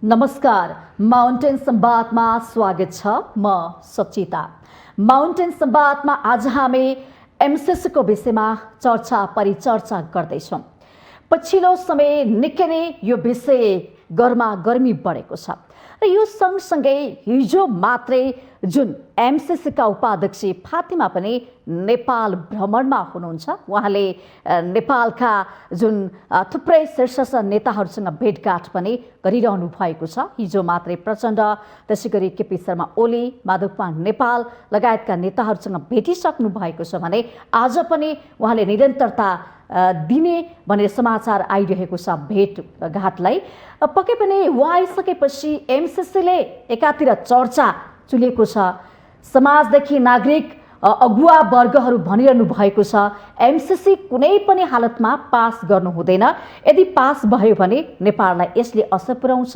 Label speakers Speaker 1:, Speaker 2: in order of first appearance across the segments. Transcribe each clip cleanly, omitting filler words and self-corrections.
Speaker 1: नमस्कार, माउन्टेन संवादमा स्वागत छ। म सचिता। माउन्टेन संवादमा आज हामी एमसीसीको विषयमा चर्चा परिचर्चा गर्दैछौँ। पछिल्लो समय निकै नै यो विषय गर्मी बढेको छ र यो सँगसँगै हिजो मात्रै जुन एमसीसीका उपाध्यक्ष फातिमा पनि नेपाल भ्रमणमा हुनुहुन्छ। उहाँले नेपालका जुन थुप्रै शीर्ष नेताहरूसँग भेटघाट पनि गरिरहनु भएको छ। हिजो मात्रै प्रचण्ड, त्यसैगरी केपी शर्मा ओली, माधव कुमार नेपाल लगायतका नेताहरूसँग भेटिसक्नु भएको छ भने आज पनि उहाँले निरन्तरता दिने भनेर समाचार आइरहेको छ भेटघाटलाई। पक्कै पनि उहाँ आइसकेपछि एमसीसीले एकातिर चर्चा चुलेको छ। समाजदेखि नागरिक अगुवा वर्गहरू भनिरहनु भएको छ एमसीसी कुनै पनि हालतमा पास गर्नु हुँदैन। यदि पास भयो भने नेपाललाई यसले असर पुर्याउँछ,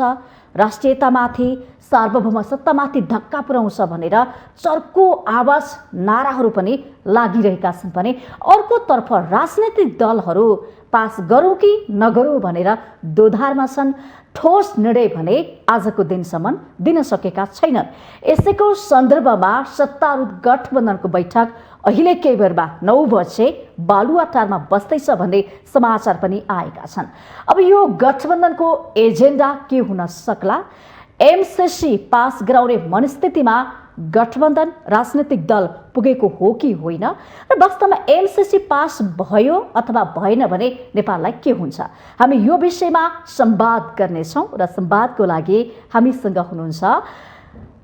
Speaker 1: राष्ट्रियतामाथि, सार्वभौम सत्तामाथि धक्का पुर्याउँछ भनेर चर्को आवाज नाराहरू पनि लागिरहेका छन् भने अर्कोतर्फ राजनैतिक दलहरू पास गरौँ कि नगरौँ भनेर दोधारमा छन्। ठोस निर्णय भने आजको दिनसम्म दिन सकेका छैनन्। यसैको सन्दर्भमा सत्तारूढ गठबन्धनको बैठक अहिले केही बेरमा 9 बजे बालुवाटारमा बस्दैछ भन्ने समाचार पनि आएका छन्। अब यो गठबन्धनको एजेन्डा के हुन सक्ला? एमसीसी पास गराउने मनस्थितिमा गठबन्धन राजनैतिक दल पुगेको हो कि होइन र वास्तवमा एमसीसी पास भयो अथवा भएन भने नेपाललाई के हुन्छ? हामी यो विषयमा संवाद गर्नेछौँ र संवादको लागि हामीसँग हुनुहुन्छ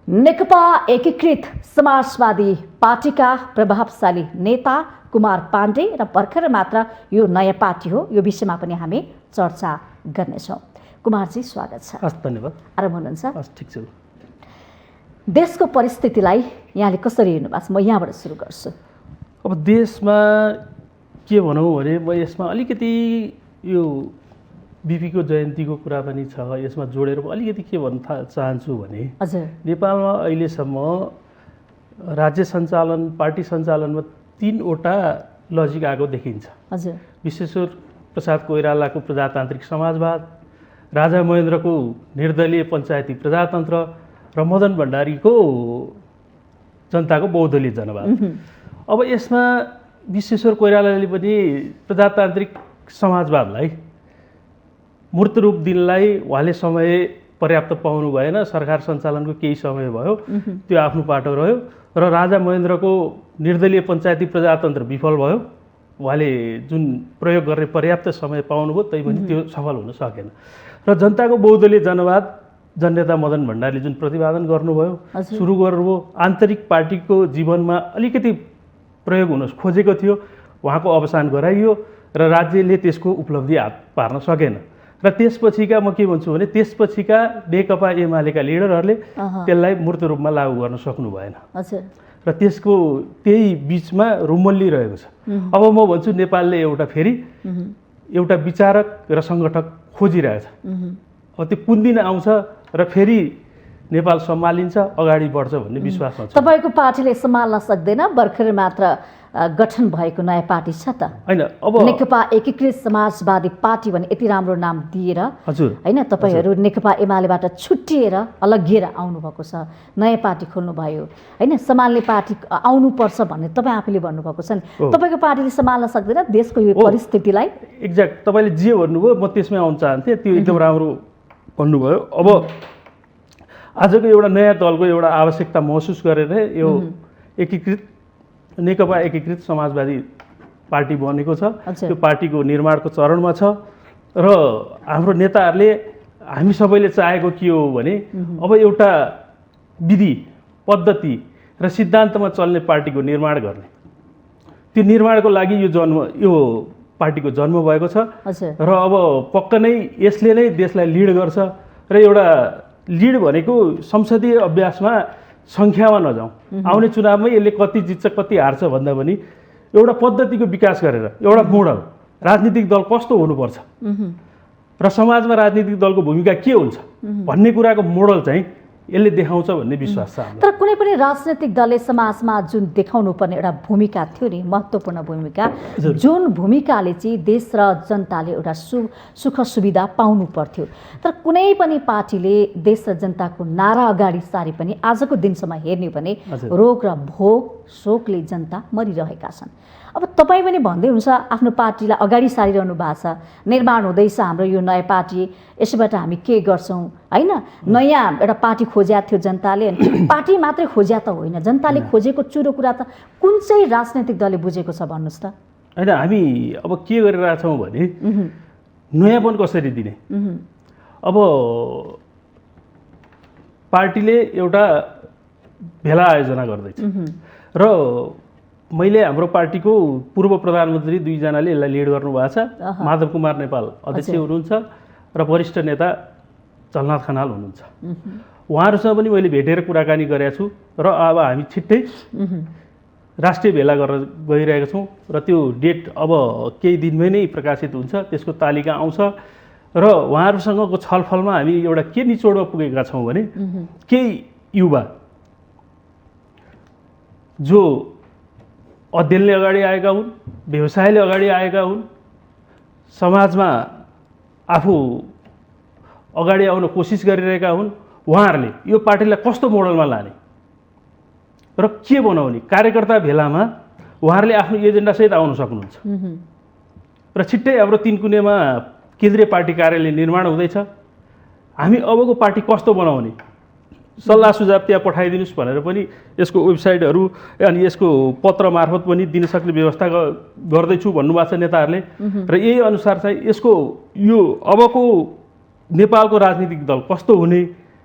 Speaker 1: नेकपा एकीकृत समाजवादी पार्टीका प्रभावशाली नेता कुमार पाण्डे र भर्खर मात्र यो नयाँ पार्टी हो, यो विषयमा पनि हामी चर्चा गर्नेछौँ। कुमारजी स्वागत छ।
Speaker 2: हस्, धन्यवाद।
Speaker 1: आराम हुनुहुन्छ?
Speaker 2: हस्, ठिक छु।
Speaker 1: देशको परिस्थितिलाई यहाँले कसरी हेर्नु भएको छ? म यहाँबाट सुरु गर्छु।
Speaker 2: अब देशमा के भनौँ भने म यसमा अलिकति यो बिपीको जयन्तीको कुरा पनि छ, यसमा जोडेर अलिकति के भन्न चाहन्छु भने
Speaker 1: हजुर,
Speaker 2: नेपालमा अहिलेसम्म राज्य सञ्चालन, पार्टी सञ्चालनमा 3वटा लजिक आएको देखिन्छ।
Speaker 1: हजुर,
Speaker 2: विश्वेश्वर प्रसाद कोइरालाको प्रजातान्त्रिक समाजवाद, राजा महेन्द्रको निर्दलीय पञ्चायती प्रजातन्त्र र मदन भण्डारीको जनताको बहुदलीय जनवाद। अब यसमा विश्वेश्वर कोइरालाले पनि प्रजातान्त्रिक समाजवादलाई मूर्त रूप दिनलाई उहाँले समय पर्याप्त पाउनु भएन, सरकार सञ्चालनको केही समय भयो, त्यो आफ्नो पाटो रह्यो र राजा महेन्द्रको निर्दलीय पञ्चायती प्रजातन्त्र विफल भयो। उहाँले जुन प्रयोग गर्ने पर्याप्त समय पाउनुभयो तैपनि त्यो सफल हुन सकेन र जनताको बहुदलीय जनवाद जननेता मदन भण्डारीले जुन प्रतिपादन गर्नुभयो, सुरु गर्नुभयो, आन्तरिक पार्टीको जीवनमा अलिकति प्रयोग हुन खोजेको थियो, उहाँको अवसान गराइयो र राज्यले त्यसको उपलब्धि पार्न सकेन। र त्यसपछिका म के भन्छु भने त्यसपछिका नेकपा एमालेका लिडरहरूले त्यसलाई मूर्त रूपमा लागू गर्न सक्नु भएन र त्यसको त्यही बिचमा रुमल्ली रहेको छ। अब म भन्छु नेपालले एउटा विचारक र सङ्गठक खोजिरहेछ। अब त्यो कुन दिन आउँछ र फेरि नेपाल सम्हालिन्छ, अगाडि बढ्छ भन्ने विश्वासमा छ।
Speaker 1: तपाईँको पार्टीले सम्हाल्न सक्दैन? भर्खर मात्र गठन भएको नयाँ पार्टी छ त
Speaker 2: हैन? अब
Speaker 1: नेकपा एकीकृत समाजवादी पार्टी भने यति राम्रो नाम दिएर
Speaker 2: हजुर
Speaker 1: हैन, तपाईँहरू नेकपा एमालेबाट छुट्टिएर अलग्गिएर आउनुभएको छ, नयाँ पार्टी खोल्नुभयो हैन, सम्हाल्ने पार्टी आउनुपर्छ भन्ने तपाईँ आफैले भन्नुभएको छ नि। तपाईँको पार्टीले सम्हाल्न सक्दैन देशको यो परिस्थितिलाई?
Speaker 2: एक्ज्याक्ट तपाईँले जे भन्नुभयो म त्यसमै आउन चाहन्थेँ, त्यो एकदम राम्रो भन्नुभयो। अब आजको एउटा नयाँ दलको एउटा आवश्यकता महसुस गरेर यो नेकपा एकीकृत समाजवादी पार्टी बनेको छ। त्यो पार्टीको निर्माणको चरणमा छ र हाम्रो नेताहरूले हामी सबैले चाहेको के हो भने अब एउटा विधि, पद्धति र सिद्धान्तमा चल्ने पार्टीको निर्माण गर्ने। त्यो निर्माणको लागि यो पार्टीको जन्म भएको छ र अब पक्का नै यसले नै देशलाई लिड गर्छ र एउटा लिड भनेको संसदीय अभ्यासमा सङ्ख्यामा नजाउँ, आउने चुनावमै यसले कति जित्छ कति हार्छ भन्दा पनि एउटा पद्धतिको विकास गरेर एउटा मोडल राजनीतिक दल कस्तो हुनुपर्छ र समाजमा राजनीतिक दलको भूमिका के हुन्छ भन्ने कुराको मोडल चाहिँ यसले देखाउँछ भन्ने विश्वास छ हाम्रो।
Speaker 1: तर कुनै पनि राजनैतिक दलले समाजमा जुन देखाउनु पर्ने एउटा भूमिका थियो नि, महत्त्वपूर्ण भूमिका, जुन भूमिकाले चाहिँ देश र जनताले एउटा सुख सुविधा पाउनु पर्थ्यो, तर कुनै पनि पार्टीले देश र जनताको नारा अगाडि सारे पनि आजको दिनसम्म हेर्ने भने रोग र भोग शोकले जनता मरिरहेका छन्। अब तपाईँ पनि भन्दै हुनुहुन्छ आफ्नो पार्टीलाई अगाडि सारिरहनु भएको छ, निर्माण हुँदैछ हाम्रो यो नयाँ पार्टी, यसबाट हामी के गर्छौँ होइन। नयाँ एउटा पार्टी खोज्या थियो जनताले, पार्टी मात्रै खोज्या त होइन, जनताले खोजेको चुरो कुरा त कुन चाहिँ राजनैतिक दलले बुझेको छ भन्नुहोस् त।
Speaker 2: होइन, हामी अब के गरिरहेछौँ भने नयाँपन कसरी दिने। अब पार्टीले एउटा भेला आयोजना गर्दैछ र मैले हाम्रो पार्टीको पूर्व प्रधानमन्त्री 2 जनाले यसलाई लिड गर्नुभएको छ। माधव कुमार नेपाल अध्यक्ष हुनुहुन्छ र वरिष्ठ नेता झलनाथ खनाल हुनुहुन्छ। उहाँहरूसँग पनि मैले भेटेर कुराकानी गरेको छु र अब हामी छिट्टै राष्ट्रिय भेला गरेर गइरहेका छौँ र त्यो डेट अब केही दिनमै नै प्रकाशित हुन्छ, त्यसको तालिका आउँछ र उहाँहरूसँगको छलफलमा हामी एउटा के निचोडमा पुगेका छौँ भने केही युवा जो अध्ययनले अगाडि आएका हुन्, व्यवसायले अगाडि आएका हुन्, समाजमा आफू अगाडि आउन कोसिस गरिरहेका हुन्, उहाँहरूले यो पार्टीलाई कस्तो मोडलमा लाने र के बनाउने, कार्यकर्ता भेलामा उहाँहरूले आफ्नो एजेन्डासहित आउन सक्नुहुन्छ। र छिट्टै हाम्रो 3 कुनेमा केन्द्रीय पार्टी कार्यालय निर्माण हुँदैछ। हामी अबको पार्टी कस्तो बनाउने सल्लाह सुझाव त्यहाँ पठाइदिनुहोस् भनेर पनि यसको वेबसाइटहरू अनि यसको पत्र मार्फत पनि दिन सक्ने व्यवस्था गर्दैछु भन्नुभएको छ नेताहरूले। र यही अनुसार चाहिँ यसको यो अबको नेपालको राजनीतिक दल कस्तो हुने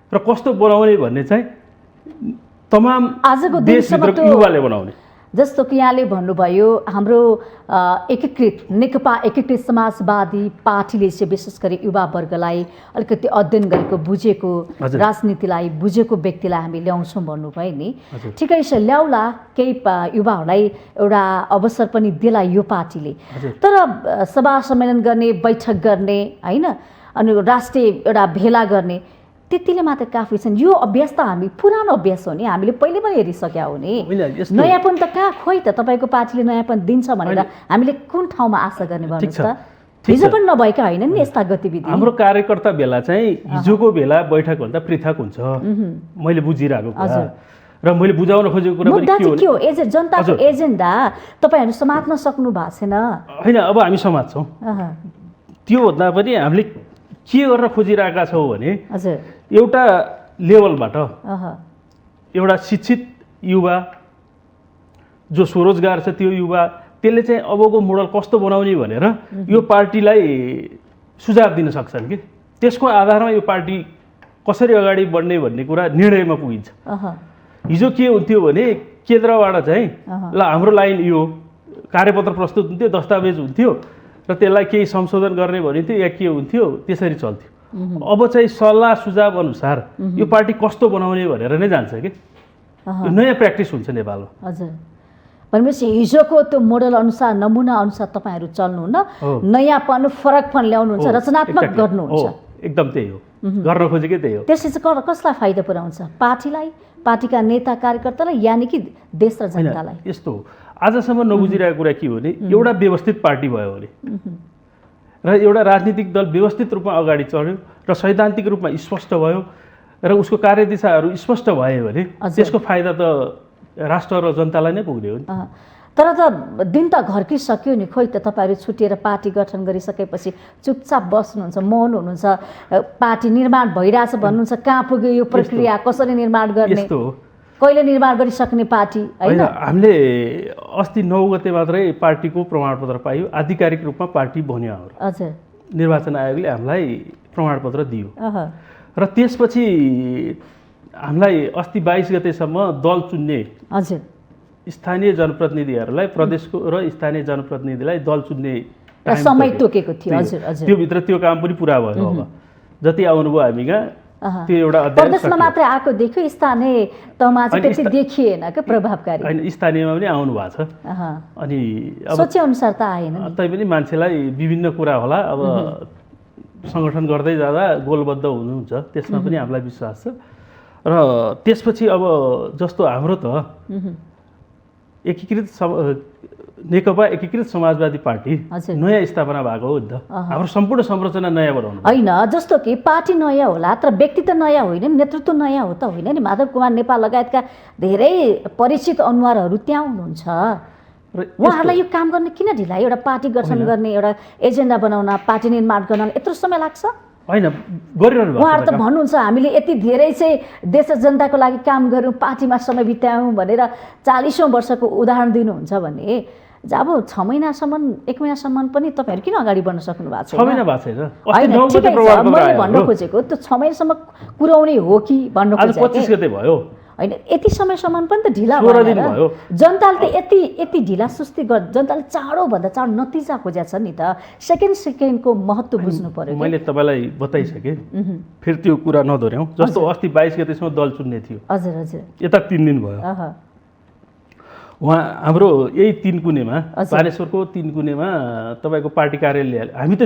Speaker 2: र कस्तो बनाउने भन्ने चाहिँ तमाम
Speaker 1: आजको
Speaker 2: देशभित्रको युवाले बनाउने।
Speaker 1: जस्तो कि यहाँले भन्नुभयो हाम्रो एकीकृत नेकपा एकीकृत समाजवादी पार्टीले चाहिँ विशेष गरी युवा वर्गलाई अलिकति अध्ययन गरेको बुझेको राजनीतिलाई बुझेको व्यक्तिलाई हामी ल्याउँछौँ भन्नुभयो नि, ठिकै छ ल्याउला, केही युवाहरूलाई एउटा अवसर पनि देला यो पार्टीले। तर सभा सम्मेलन गर्ने, बैठक गर्ने होइन, अनि राष्ट्रिय एउटा भेला गर्ने त्यतिले मात्र काफी छन्। यो अभ्यास त हामी पुरानो अभ्यास हो नि, हामीले पहिले पनि हेरिसक्या हो नि। नयाँपन त कहाँ खोइ त तपाईँको पार्टीले नयाँपन दिन्छ भनेर हामीले कुन ठाउँमा आशा गर्ने भन्नुहोस् त। हिजो पनि नभएका होइन नि यस्ता गतिविधि।
Speaker 2: हाम्रो कार्यकर्ता भेला चाहिँ हिजोको भेला बैठकभन्दा पृथक हुन्छ मैले बुझिरहेको कुरा र मैले बुझाउन खोजेको कुरा पनि
Speaker 1: के हो जनताको एजेन्डा तपाईँहरू समात्न सक्नु भएको छैन
Speaker 2: होइन। अब हामी समात्छौँ, त्योभन्दा पनि हामीले के गर्न खोजिरहेका छौँ भने एउटा लेभलबाट एउटा शिक्षित युवा जो स्वरोजगार छ त्यो युवा त्यसले चाहिँ अबको मोडल कस्तो बनाउने भनेर यो पार्टीलाई सुझाव दिन सक्छन् कि त्यसको आधारमा यो पार्टी कसरी अगाडि बढ्ने भन्ने कुरा निर्णयमा पुगिन्छ। हिजो के हुन्थ्यो भने केन्द्रबाट चाहिँ ल हाम्रो लाइन यो कार्यपत्र प्रस्तुत हुन्थ्यो, दस्तावेज हुन्थ्यो र त्यसलाई केही संशोधन गर्ने भनिन्थ्यो या के हुन्थ्यो, त्यसरी चल्थ्यो। अब चाहिँ सल्लाह सुझाव अनुसार यो पार्टी कस्तो बनाउने भनेर नै जान्छ कि यो नयाँ प्र्याक्टिस हुन्छ नेपालमा।
Speaker 1: हजुर, भनेपछि हिजोको त्यो मोडल अनुसार नमुना अनुसार तपाईँहरू चल्नुहुन्न, नयाँपन फरकपन ल्याउनुहुन्छ, रचनात्मक गर्नुहुन्छ।
Speaker 2: एकदम त्यही हो, गर्न खोजेकै त्यही हो।
Speaker 1: त्यसले चाहिँ कसलाई फाइदा पुर्याउँछ? पार्टीलाई, पार्टीका नेता कार्यकर्तालाई, यानि कि देश र जनतालाई?
Speaker 2: यस्तो हो, आजसम्म नबुझिरहेको कुरा के हो भने एउटा व्यवस्थित पार्टी भयो भने र एउटा राजनीतिक दल व्यवस्थित रूपमा अगाडि चढ्यो र सैद्धान्तिक रूपमा स्पष्ट भयो र उसको कार्यदिशाहरू स्पष्ट भयो भने त्यसको फाइदा त राष्ट्र र जनतालाई नै पुग्ने हो नि।
Speaker 1: तर त दिन त घर्किसक्यो नि, खोइ त तपाईँहरू छुटिएर पार्टी गठन गरिसकेपछि चुपचाप बस्नुहुन्छ, मौन हुनुहुन्छ, पार्टी निर्माण भइरहेछ भन्नुहुन्छ, कहाँ पुग्यो यो प्रक्रिया, कसरी निर्माण गर्ने, कहिले निर्माण गरिसक्ने पार्टी होइन?
Speaker 2: हामीले अस्ति 9 गते मात्रै पार्टीको प्रमाणपत्र पाइयो, आधिकारिक रूपमा पार्टी बन्यो हाम्रो।
Speaker 1: हजुर,
Speaker 2: निर्वाचन आयोगले हामीलाई प्रमाणपत्र दियो र त्यसपछि हामीलाई अस्ति 22 गतेसम्म दल चुन्ने स्थानीय जनप्रतिनिधिहरूलाई, प्रदेशको र स्थानीय जनप्रतिनिधिलाई दल चुन्ने
Speaker 1: समय तोकेको थियो। हजुर हजुर,
Speaker 2: त्योभित्र त्यो काम पनि पुरा भयो। अब जति आउनुभयो हामी कहाँ त्यो एउटा
Speaker 1: प्रदेशमा मात्रै आएको देख्यो, स्थानीय तहमा चाहिँ त्यति देखिएन क्या प्रभावकारी।
Speaker 2: होइन, स्थानीयमा पनि आउनु भएको छ। अनि
Speaker 1: सोचे अनुसार त आएन नि,
Speaker 2: तैपनि मान्छेलाई विभिन्न कुरा होला, अब सङ्गठन गर्दै जाँदा गोलबद्ध हुनुहुन्छ, त्यसमा पनि हामीलाई विश्वास छ। र त्यसपछि अब जस्तो हाम्रो त नेकपा एकीकृत समाजवादी पार्टी
Speaker 1: हजुर।
Speaker 2: नयाँ स्थापना भएको हो नि त। हाम्रो सम्पूर्ण संरचना नयाँ बनाउनु
Speaker 1: होइन, जस्तो कि पार्टी नयाँ होला तर व्यक्ति त नयाँ होइन नि, नेतृत्व नयाँ हो त होइन नि। माधव कुमार नेपाल लगायतका धेरै परिचित अनुहारहरू त्यहाँ हुनुहुन्छ।
Speaker 2: र
Speaker 1: उहाँहरूलाई यो काम गर्ने किन ढिला? एउटा पार्टी गठन गर्ने, एउटा एजेन्डा बनाउन, पार्टी निर्माण गर्न यत्रो समय लाग्छ?
Speaker 2: होइन, गरिरहनु भएको
Speaker 1: उहाँहरू त भन्नुहुन्छ हामीले यति धेरै चाहिँ देश र जनताको लागि काम गऱ्यौँ, पार्टीमा समय बितायौँ भनेर 40औँ वर्षको उदाहरण दिनुहुन्छ भने अब 6 महिनासम्म 1 महिनासम्म पनि तपाईँहरू किन अगाडि बढ्न सक्नु भएको
Speaker 2: 6 महिना भएको छैन।
Speaker 1: होइन, ठिकै छ, मैले भन्न खोजेको त्यो 6 महिनासम्म पुर्याउने हो कि भन्न
Speaker 2: आज
Speaker 1: खोजेको
Speaker 2: 25 गते भयो।
Speaker 1: होइन, यति समयसम्म पनि त ढिला
Speaker 2: 16 दिन
Speaker 1: भएन।
Speaker 2: भयो।
Speaker 1: जनताले त यति ढिला सुस्ती जनताले चाँडोभन्दा चाँडो नतिजा खोजेको छ नि त। सेकेन्डको महत्त्व बुझ्नु पर्यो।
Speaker 2: मैले तपाईँलाई बताइसकेँ, फेरि त्यो कुरा नदोर्याउँ। जस्तो अस्ति 22 गतेसम्म दल चुन्ने थियो,
Speaker 1: हजुर हजुर,
Speaker 2: यता 3 दिन भयो। उहाँ हाम्रो यही 3 कुनेमा, बानेश्वरको 3 कुनेमा तपाईँको पार्टी कार्यालय, हामी त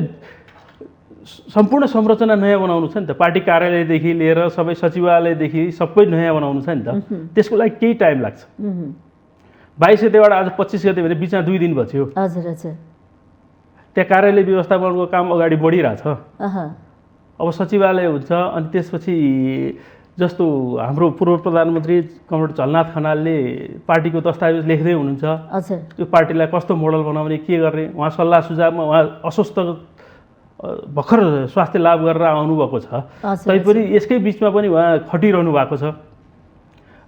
Speaker 2: सम्पूर्ण संरचना नयाँ बनाउनु छ नि त। पार्टी कार्यालयदेखि लिएर सबै सचिवालयदेखि सबै नयाँ बनाउनु छ नि त। त्यसको लागि केही टाइम लाग्छ। 22 गतेबाट आज 25 गते भने बिचमा 2 दिन बच्यो।
Speaker 1: हजुर हजुर,
Speaker 2: त्यहाँ कार्यालय व्यवस्थापनको काम अगाडि बढिरहेछ। अब सचिवालय हुन्छ, अनि त्यसपछि जस्तो हाम्रो पूर्व प्रधानमन्त्री कमरेड झलनाथ खनालले पार्टीको दस्तावेज लेख्दै हुनुहुन्छ।
Speaker 1: हजुर,
Speaker 2: त्यो पार्टीलाई कस्तो मोडल बनाउने, के गर्ने, उहाँ सल्लाह सुझावमा उहाँ अस्वस्थ भर्खर स्वास्थ्य लाभ गरेर आउनुभएको छ। तैपनि यसकै बिचमा पनि उहाँ खटिरहनु भएको छ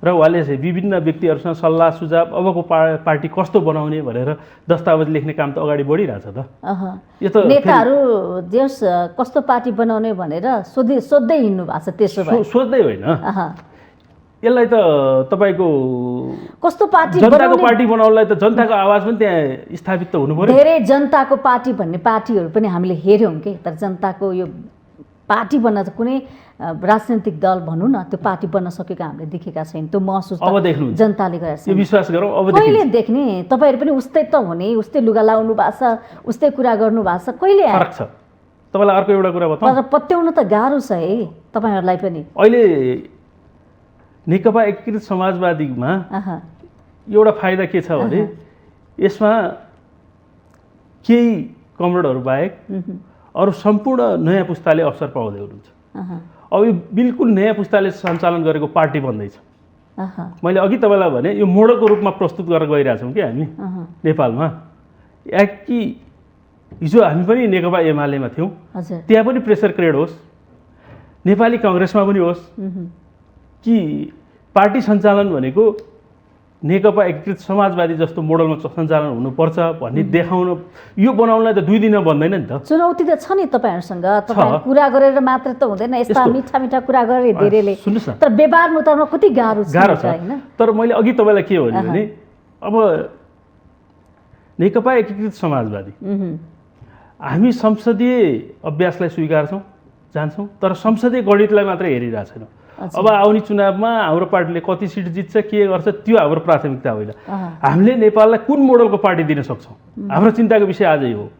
Speaker 2: र उहाँले विभिन्न व्यक्तिहरूसँग सल्लाह सुझाव अबको पार्टी कस्तो बनाउने भनेर दस्तावेज लेख्ने काम त अगाडि बढिरहेछ त।
Speaker 1: यो त नेताहरू देश कस्तो पार्टी बनाउने भनेर सोध्दै हिँड्नु भएको छ। त्यसो भए
Speaker 2: सोध्दै होइन, यसलाई त तपाईँको
Speaker 1: कस्तो पार्टी
Speaker 2: जनताको पार्टी बनाउनलाई त जनताको आवाज पनि त्यहाँ स्थापित त हुनु पर्यो।
Speaker 1: धेरै जनताको पार्टी भन्ने पार्टीहरू पनि हामीले हेऱ्यौँ के, तर जनताको यो पार्टी बन्न त कुनै राजनैतिक दल भनौँ न, त्यो पार्टी बन्न सकेको हामीले देखेका छैन। त्यो महसुस
Speaker 2: अब देख्नु
Speaker 1: जनताले गरेको छ।
Speaker 2: यो विश्वास गरौँ, अब
Speaker 1: कहिले देख्ने? तपाईँहरू पनि उस्तै त हुने, उस्तै लुगा लाउनु भएको छ, उस्तै कुरा गर्नु भएको छ, कहिले
Speaker 2: फरक छ। तपाईँलाई अर्को एउटा कुरा बताउँ,
Speaker 1: तर पत्याउन त गाह्रो छ है तपाईँहरूलाई पनि।
Speaker 2: अहिले नेकपा एकीकृत समाजवादीमा एउटा फाइदा के छ भने यसमा केही कमरेडहरू बाहेक अरू सम्पूर्ण नयाँ पुस्ताले अवसर पाउँदै हुनुहुन्छ। अब यो बिल्कुल नयाँ पुस्ताले सञ्चालन गरेको पार्टी बन्दैछ। मैले अघि तपाईँलाई भने यो मोडलको रूपमा प्रस्तुत गरेर गइरहेछौँ कि हामी नेपालमा। कि हिजो हामी पनि नेकपा एमालेमा थियौँ, त्यहाँ पनि प्रेसर क्रिएट होस्, नेपाली कङ्ग्रेसमा पनि होस् कि पार्टी सञ्चालन भनेको नेकपा एकीकृत समाजवादी जस्तो मोडलमा सञ्चालन हुनुपर्छ भन्ने देखाउन, यो बनाउनलाई त 2 दिन बन्दैन नि त।
Speaker 1: चुनौती त छ नि तपाईँहरूसँग, तपाईँ कुरा गरेर मात्र त हुँदैन, यस्ता मिठा मिठा कुरा गरेर धेरैले,
Speaker 2: सुन्नुहोस् न,
Speaker 1: तर व्यवहारमा उतार्न कति गाह्रो छ हैन?
Speaker 2: तर मैले अघि तपाईँलाई के भने अब नेकपा एकीकृत समाजवादी हामी संसदीय अभ्यासलाई स्वीकार्छौँ, जान्छौँ, तर संसदीय गणितलाई मात्रै हेरिरहेको छैनौँ। अब आउने चुनावमा हाम्रो पार्टीले कति सिट जित्छ, के गर्छ, त्यो हाम्रो प्राथमिकता होइन। हामीले नेपाललाई कुन मोडलको पार्टी दिन सक्छौँ, हाम्रो चिन्ताको विषय आजै हो।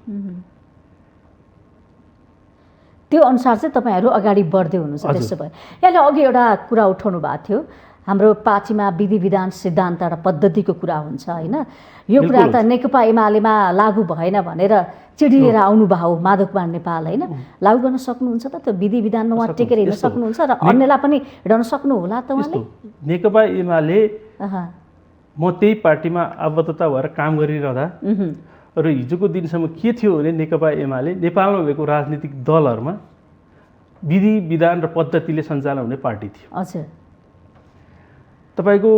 Speaker 1: त्यो अनुसार चाहिँ तपाईँहरू अगाडि बढ्दै हुनुहुन्छ। त्यसो भए यहाँले अघि एउटा कुरा उठाउनु भएको थियो, हाम्रो पार्टीमा विधि विधान सिद्धान्त र पद्धतिको कुरा हुन्छ होइन? यो कुरा त नेकपा एमालेमा लागू भएन भनेर चिडिएर आउनुभयो माधव कुमार नेपाल होइन? लागू गर्न सक्नुहुन्छ त? त्यो विधि विधानमा उहाँ टेकेर हिँड्न सक्नुहुन्छ र अन्यलाई पनि हिँड्न सक्नु होला त उहाँले?
Speaker 2: नेकपा एमाले म त्यही पार्टीमा आबद्धता भएर काम गरिरहँदा र हिजोको दिनसम्म के थियो भने नेकपा एमाले नेपालमा भएको राजनीतिक दलहरूमा विधि विधान र पद्धतिले सञ्चालन हुने पार्टी थियो।
Speaker 1: हजुर,
Speaker 2: तपाईँको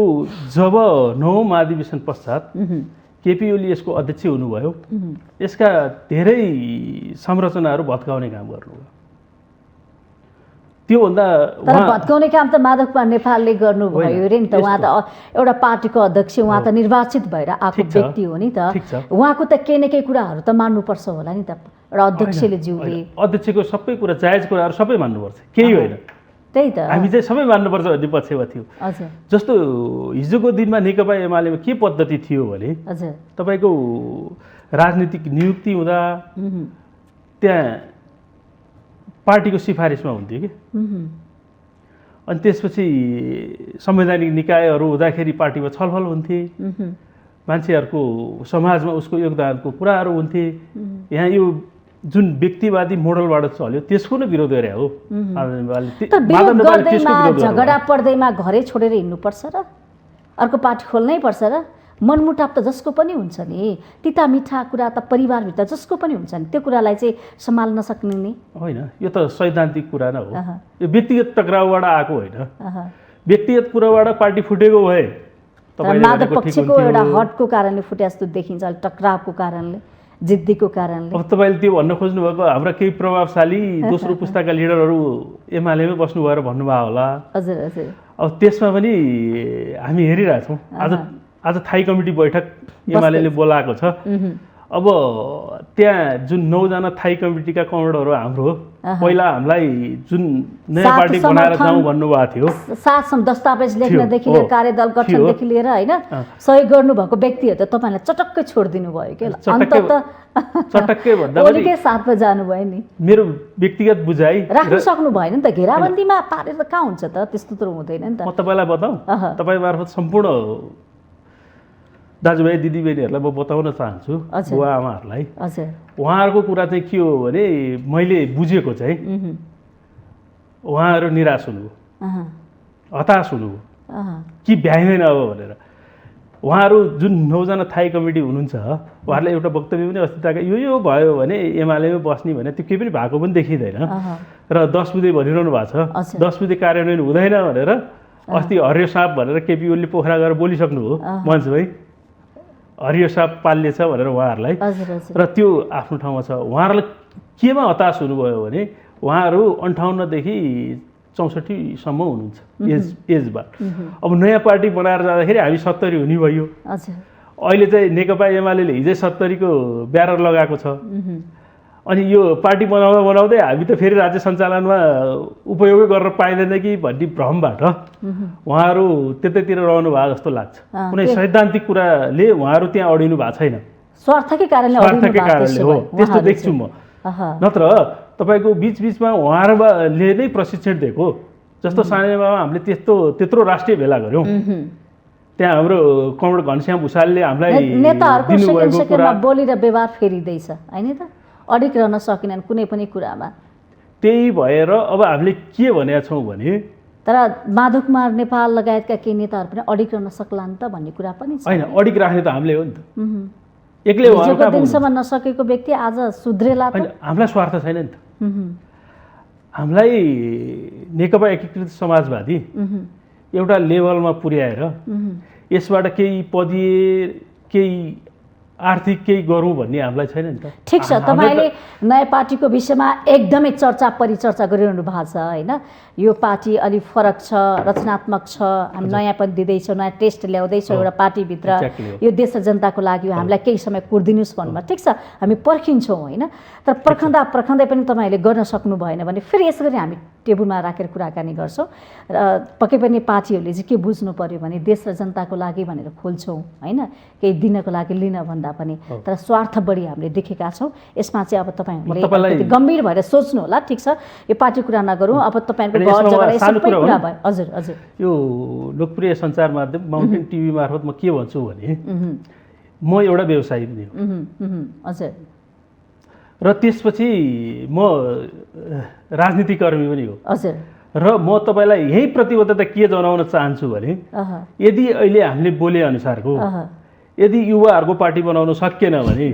Speaker 2: जब 9औं महाधिवेशन पश्चात केपी ओली यसको अध्यक्ष हुनुभयो, यसका धेरै संरचनाहरू भत्काउने काम गर्नुभयो। त्योभन्दा
Speaker 1: भत्काउने काम त माधव कुमार नेपालले गर्नुभयो अरे नि त। उहाँ त एउटा पार्टीको अध्यक्ष, उहाँ त निर्वाचित भएर आएको व्यक्ति हो नि त। उहाँको त केही न केही कुराहरू त मान्नुपर्छ होला नि त एउटा अध्यक्षले ज्यूले।
Speaker 2: अध्यक्षको सबै कुरा जायज कुराहरू सबै मान्नुपर्छ, केही होइन।
Speaker 1: त्यही त
Speaker 2: हामी चाहिँ सबै मान्नुपर्छ भन्ने पक्षमा थियो। जस्तो हिजोको दिनमा नेकपा एमालेमा के पद्धति थियो भने तपाईँको राजनीतिक नियुक्ति हुँदा त्यहाँ पार्टीको सिफारिसमा हुन्थ्यो कि अनि त्यसपछि संवैधानिक निकायहरू हुँदाखेरि पार्टीमा छलफल हुन्थे, मान्छेहरूको समाजमा उसको योगदानको कुराहरू हुन्थे। यहाँ यो जुन व्यक्तिवादी मोडलबाट चल्यो त्यसको नै विरोध गरे हो।
Speaker 1: झगडा पर्दैमा घरै छोडेर हिँड्नुपर्छ र अर्को पार्टी खोल्नै पर्छ र? मनमुटाव त जसको पनि हुन्छ नि, तिता मिठा कुरा त परिवारभित्र जसको पनि हुन्छ नि, त्यो कुरालाई चाहिँ सम्हाल्न सक्ने नि
Speaker 2: होइन। यो त सैद्धान्तिक कुरा नै हो, यो व्यक्तिगत टक्राउबाट आएको होइन। व्यक्तिगत कुराबाट पार्टी फुटेको भए
Speaker 1: माधव पक्षको एउटा हटको कारणले फुटे जस्तो देखिन्छ, टक्रावको कारणले, जिद्दीको कारणले।
Speaker 2: अब तपाईँले त्यो भन्न खोज्नुभएको हाम्रा केही प्रभावशाली दोस्रो पुस्ताका लिडरहरू एमालेमै बस्नु भएर भन्नुभयो होला।
Speaker 1: हजुर हजुर।
Speaker 2: अब त्यसमा पनि हामी हेरिरहेछौँ। आज थाई कमिटी बैठक एमाले बोलाएको छ। अब त्यहाँ जुन 9 जना थाई कमिटीका कमान्डरहरू हाम्रो हो, पहिला हामीलाई जुन नयाँ पार्टी बनाएर जाउँ भन्नुभएको थियो,
Speaker 1: साथ दस्तावेज लेख्नदेखि लिएर कार्यदल गठनदेखि लिएर होइन सहयोग गर्नुभएको व्यक्तिहरू त तपाईँलाई चटक्कै छोडिदिनु भयो के?
Speaker 2: चटक्कै भन्दा पनि
Speaker 1: ओलीकै साथमा जानुभयो नि।
Speaker 2: मेरो व्यक्तिगत बुझाइ
Speaker 1: राख्न सक्नु भएन नि त, घेराबन्दीमा पारेर त कहाँ हुन्छ त? त्यस्तो त हुँदैन नि त।
Speaker 2: म तपाईँलाई बताऊँ, तपाईँ मार्फत सम्पूर्ण दाजुभाइ दिदीबहिनीहरूलाई म बताउन चाहन्छु, बुवा आमाहरूलाई, उहाँहरूको कुरा चाहिँ के हो भने मैले बुझेको चाहिँ उहाँहरू निराश हुनुभयो, हताश हुनुभयो कि भ्याइँदैन अब भनेर। उहाँहरू जुन 9 जना थाई कमिटी हुनुहुन्छ उहाँहरूले एउटा वक्तव्य पनि अस्तित्वका यो भयो भने एमालेमै बस्ने भने त्यो केही पनि भएको पनि देखिँदैन र 10 बुँदे भनिरहनु भएको छ। 10 बुँदे कार्यान्वयन हुँदैन भनेर अस्ति हरियो साँप भनेर केपी ओलीले पोखरा गएर बोलिसक्नु हो मञ्चमै, हरियो साँप पालिएछ भनेर उहाँहरूलाई। र त्यो आफ्नो ठाउँमा छ। उहाँहरूलाई केमा हताश हुनुभयो भने उहाँहरू 58 देखि 64 सम्म हुनुहुन्छ एजमा। अब नयाँ पार्टी बनाएर जाँदाखेरि हामी 70 हुने भयो। अहिले चाहिँ नेकपा एमाले हिजै 70 को ब्यानर लगाएको छ। अनि यो पार्टी बनाउँदा बनाउँदै हामी त फेरि राज्य सञ्चालनमा उपयोगै गर्न पाइँदैन कि भन्ने भ्रमबाट उहाँहरू त्यतैतिर रहनु भएको जस्तो लाग्छ। कुनै सैद्धान्तिक कुराले उहाँहरू त्यहाँ अडिनु भएको छैन,
Speaker 1: स्वार्थकै कारणले
Speaker 2: हो त्यस्तो देख्छु म। नत्र तपाईँको बिचबिचमा उहाँहरूले नै प्रशिक्षण दिएको, जस्तो सानेमा हामीले त्यत्रो राष्ट्रिय भेला गऱ्यौँ, त्यहाँ हाम्रो कमरेड घनश्याम भुषालले हामीलाई
Speaker 1: नेताहरूको सेकेन्डमा बोली र व्यवहार फेरिँदैछ होइन त, अडिक रहन सकेनन् कुनै पनि कुरामा।
Speaker 2: त्यही भएर अब हामीले के भनेका छौँ भने
Speaker 1: तर माधव कुमार नेपाल लगायतका केही नेताहरू पनि अडिक रहन सक्लान् त भन्ने कुरा पनि छ।
Speaker 2: होइन, अडिक राख्ने त हामीले हो नि त, एक्लै
Speaker 1: हिजोको दिनसम्म नसकेको व्यक्ति आज सुध्रेला त?
Speaker 2: हामीलाई स्वार्थ छैन नि त। हामीलाई नेकपा एकीकृत समाजवादी एउटा लेभलमा पुर्याएर यसबाट केही पदीय केही आर्थिक केही गरौँ भन्ने हामीलाई छैन नि त।
Speaker 1: ठिक छ, तपाईँले नयाँ पार्टीको विषयमा एकदमै चर्चा परिचर्चा गरिरहनु भएको छ होइन। यो पार्टी अलिक फरक छ, रचनात्मक छ, हामी नयाँ पनि दिँदैछौँ, नयाँ टेस्ट ल्याउँदैछौँ एउटा पार्टीभित्र, यो देश र जनताको लागि हामीलाई केही समय कुर्दिनुहोस् भन्नुभयो। ठिक छ, हामी पर्खिन्छौँ होइन। तर पर्खँदै पनि तपाईँहरूले गर्न सक्नु भएन भने फेरि यसो गरी हामी टेबलमा राखेर कुराकानी गर्छौँ र पक्कै पनि पार्टीहरूले चाहिँ के बुझ्नु पर्यो भने देश र जनताको लागि भनेर खोल्छौँ होइन, केही दिनको लागि लिन भन्दा पनि, तर स्वार्थ बढी हामीले देखेका छौँ। यसमा चाहिँ अब तपाईँहरूले गम्भीर भएर सोच्नु होला। ठिक छ, यो पार्टी कुरा नगरौँ, अब तपाईँहरूको घर जग्गा सबै कुरा भयो। हजुर हजुर।
Speaker 2: यो लोकप्रिय सञ्चार माध्यम माउन्टेन टिभी मार्फत म के भन्छु भने म एउटा व्यवसायी पनि हो।
Speaker 1: हजुर।
Speaker 2: र त्यसपछि म राजनीतिकर्मी पनि हो।
Speaker 1: हजुर।
Speaker 2: र म तपाईँलाई यही प्रतिबद्धता के जनाउन चाहन्छु भने यदि अहिले हामीले बोले अनुसारको यदि युवाहरूको पार्टी बनाउन सकिएन भने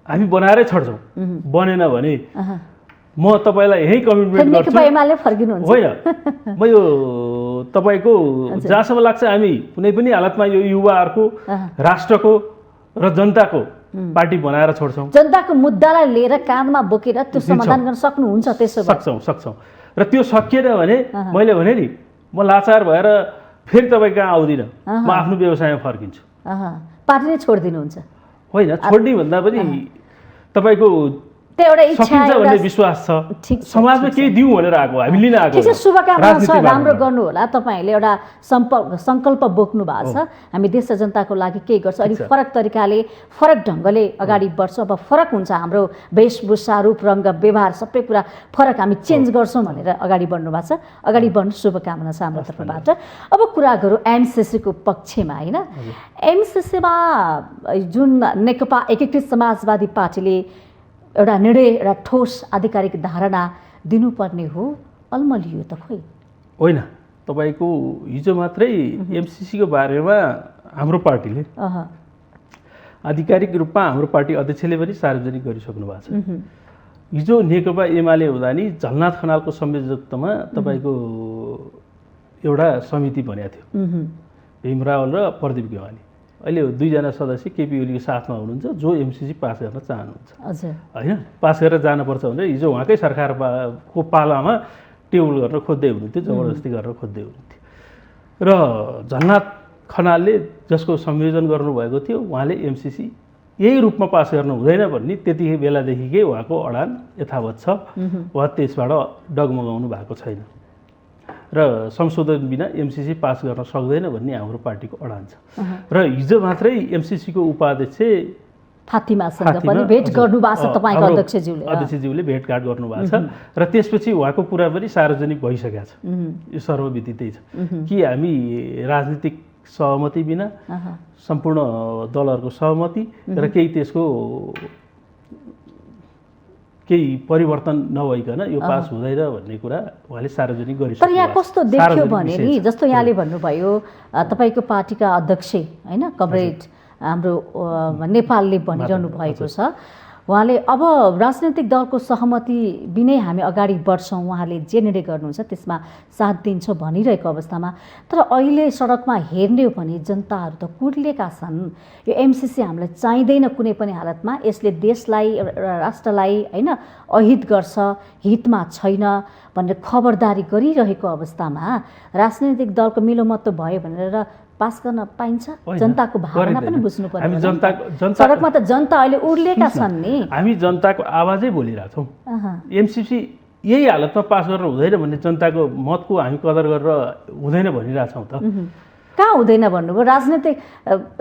Speaker 2: हामी बनाएरै छोड्छौँ, बनेन भने म तपाईँलाई यही कमिटमेन्ट गर्छु। होइन, म यो तपाईँको जहाँसम्म लाग्छ हामी कुनै पनि हालतमा यो युवाहरूको, राष्ट्रको र जनताको पार्टी बनाएर छोड्छौँ।
Speaker 1: जनताको मुद्दालाई लिएर काँधमा बोकेर त्यो समाधान गर्न सक्नुहुन्छ? त्यसो
Speaker 2: सक्छौँ। र त्यो सकिएन भने मैले भने नि म लाचार भएर फेरि तपाईँ कहाँ आउँदिनँ, म आफ्नो व्यवसायमा फर्किन्छु।
Speaker 1: पार्टी नै छोडिदिनुहुन्छ?
Speaker 2: होइन, छोड्ने भन्दा पनि तपाईँको
Speaker 1: त्यो एउटा इच्छा
Speaker 2: सकिन्छ भन्ने विश्वास छ
Speaker 1: ठिक छ,
Speaker 2: समाजमा केही दिउँ भनेर आएको हामी लिन आएको
Speaker 1: ठिक छ, शुभकामना छ,
Speaker 2: राजनीतिमा
Speaker 1: राम्रो
Speaker 2: आएको।
Speaker 1: गर्नु होला। तपाईँहरूले एउटा सङ्कल्प बोक्नु भएको छ, हामी देश र जनताको लागि केही गर्छ, अलिक फरक तरिकाले फरक ढङ्गले अगाडि बढ्छ। अब फरक हुन्छ हाम्रो वेशभूषा, रूप रङ्ग, व्यवहार सबै कुरा फरक, हामी चेन्ज गर्छौँ भनेर अगाडि बढ्नु भएको छ। अगाडि बढ्नु शुभकामना छ हाम्रो तर्फबाट। अब कुरा गरौँ एमसिसीको पक्षमा, होइन? एमसिसीमा जुन नेकपा एकीकृत समाजवादी पार्टीले एउटा निर्णय, एउटा ठोस आधिकारिक धारणा दिनुपर्ने हो, अल्मलियो त खोइ?
Speaker 2: होइन, तपाईँको हिजो मात्रै एमसिसीको बारेमा हाम्रो पार्टीले आधिकारिक रूपमा हाम्रो पार्टी अध्यक्षले पनि सार्वजनिक गरिसक्नु भएको छ। हिजो नेकपा एमाले हुँदा नि झलनाथ खनालको संयोजकत्वमा तपाईँको एउटा समिति बनेको थियो, भीम रावल र प्रदीप गेवाली। अहिले दुईजना सदस्य केपी ओलीको साथमा हुनुहुन्छ जो एमसिसी पास गर्न चाहनुहुन्छ, होइन? पास गरेर जानुपर्छ भनेर हिजो उहाँकै सरकारको पालामा टेबल गर्न खोज्दै हुनुहुन्थ्यो, जबरजस्ती गरेर खोज्दै हुनुहुन्थ्यो। र झलनाथ खनालले जसको संयोजन गर्नुभएको थियो उहाँले एमसिसी यही रूपमा पास गर्नु हुँदैन भन्ने त्यति बेलादेखिकै उहाँको अडान यथावत छ। उहाँ त्यसबाट डगमगाउनु भएको छैन र संशोधन बिना एमसिसी पास गर्न सक्दैन भन्ने हाम्रो पार्टीको अडान छ। र हिजो मात्रै एमसिसीको उपाध्यक्ष
Speaker 1: फातिमासँग पनि भेट गर्नुभएको छ तपाईँको
Speaker 2: अध्यक्षज्यूले भेटघाट गर्नुभएको छ र त्यसपछि उहाँको कुरा पनि सार्वजनिक भइसकेको छ। यो सर्वविदितै छ कि हामी राजनीतिक सहमति बिना, सम्पूर्ण दलहरूको सहमति र केही त्यसको केही परिवर्तन नभइकन यो पास हुँदैन भन्ने कुरा उहाँले सार्वजनिक गरिसक्नु।
Speaker 1: तर यहाँ कस्तो देखियो भने नि, जस्तो यहाँले भन्नुभयो तपाईँको पार्टीका अध्यक्ष, होइन, कमरेड हाम्रो नेपालले भनिरहनु भएको छ, उहाँले अब राजनैतिक दलको सहमति बिनै हामी अगाडि बढ्छौँ, उहाँले जे निर्णय गर्नुहुन्छ त्यसमा साथ दिन्छौँ भनिरहेको अवस्थामा तर अहिले सडकमा हेर्ने हो भने जनताहरू त कुर्लेका छन्। यो एमसिसी हामीलाई चाहिँदैन कुनै पनि हालतमा, यसले देशलाई, राष्ट्रलाई, होइन, अहित गर्छ, हितमा छैन भनेर खबरदारी गरिरहेको अवस्थामा राजनैतिक दलको मिलोमतो भयो भनेर पास गर्न पाइन्छ? जनताको भावना पनि बुझ्नु पर्यो। सडकमा त जनता अहिले उर्लेका छन् नि,
Speaker 2: हामी जनताको आवाजै बोलिरहेछौँ। एमसिसी यही हालतमा पास गर्न हुँदैन भन्ने जनताको मतको हामी कदर गरेर हुँदैन भनिरहेछौँ त।
Speaker 1: कहाँ हुँदैन भन्नुभयो? राजनीतिक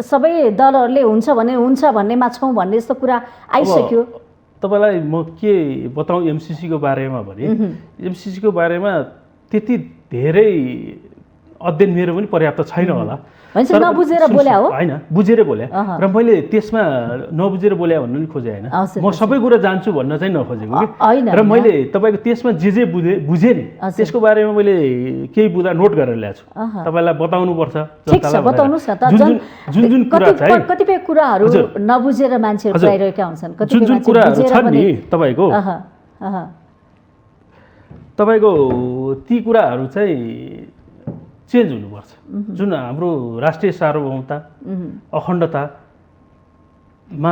Speaker 1: सबै दलहरूले हुन्छ भने हुन्छ भन्नेमा छौँ भन्ने जस्तो कुरा आइसक्यो।
Speaker 2: तपाईँलाई म के बताउँ एमसिसीको बारेमा भने, एमसिसीको बारेमा त्यति धेरै अध्ययन मेरो पनि पर्याप्त छैन होला,
Speaker 1: नबुझेर बोल्या हो,
Speaker 2: होइन, बुझेर बोल्या। र मैले त्यसमा नबुझेर बोल्या भन्नु नि खोजेँ, होइन, म सबै कुरा जान्छु भन्न चाहिँ नखोजेको कि। र मैले तपाईँको त्यसमा जे बुझेँ नि त्यसको बारेमा मैले केही बुझ्दा नोट गरेर ल्याएको छु, तपाईँलाई बताउनुपर्छ।
Speaker 1: बताउनुहोस् न त।
Speaker 2: जुन जुन कुरा चाहिँ
Speaker 1: कतिपय कुराहरू नबुझेर मान्छेहरू गइरहेका हुन्छन्,
Speaker 2: जुन जुन कुराहरू छन् नि तपाईँको ती कुराहरू चाहिँ चेन्ज हुनुपर्छ। जुन हाम्रो राष्ट्रिय सार्वभौमता, अखण्डतामा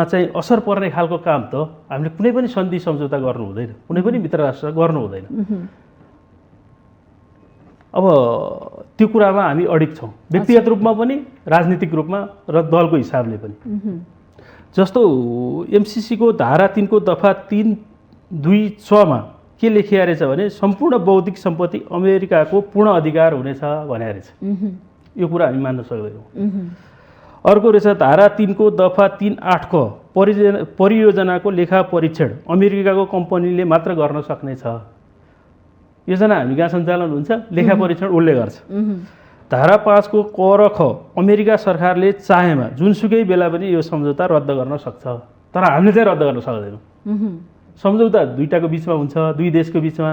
Speaker 2: चाहिँ असर पर्ने खालको काम त हामीले कुनै पनि सन्धि सम्झौता गर्नु हुँदैन, कुनै पनि मित्र राष्ट्र गर्नु हुँदैन। अब त्यो कुरामा हामी अडिग छौँ, व्यक्तिगत रूपमा पनि, राजनीतिक रूपमा र दलको हिसाबले पनि। जस्तो एमसिसीको धारा 3 को दफा 3(2)(च) के लेखिया रहेछ भने सम्पूर्ण बौद्धिक सम्पत्ति अमेरिकाको पूर्ण अधिकार हुनेछ भने रहेछ। यो कुरा हामी मान्न सक्दैनौँ। अर्को रहेछ धारा 3 को दफा 3(8) क परियोजनाको लेखा परीक्षण अमेरिकाको कम्पनीले मात्र गर्न सक्नेछ। योजना हामी कहाँ सञ्चालन हुन्छ, लेखा परीक्षण उसले गर्छ। धारा 5 को क र ख अमेरिका सरकारले चाहेमा जुनसुकै बेला पनि यो सम्झौता रद्द गर्न सक्छ, तर हामीले चाहिँ रद्द गर्न सक्दैनौँ। सम्झौता दुईटाको बिचमा हुन्छ, दुई देशको बिचमा,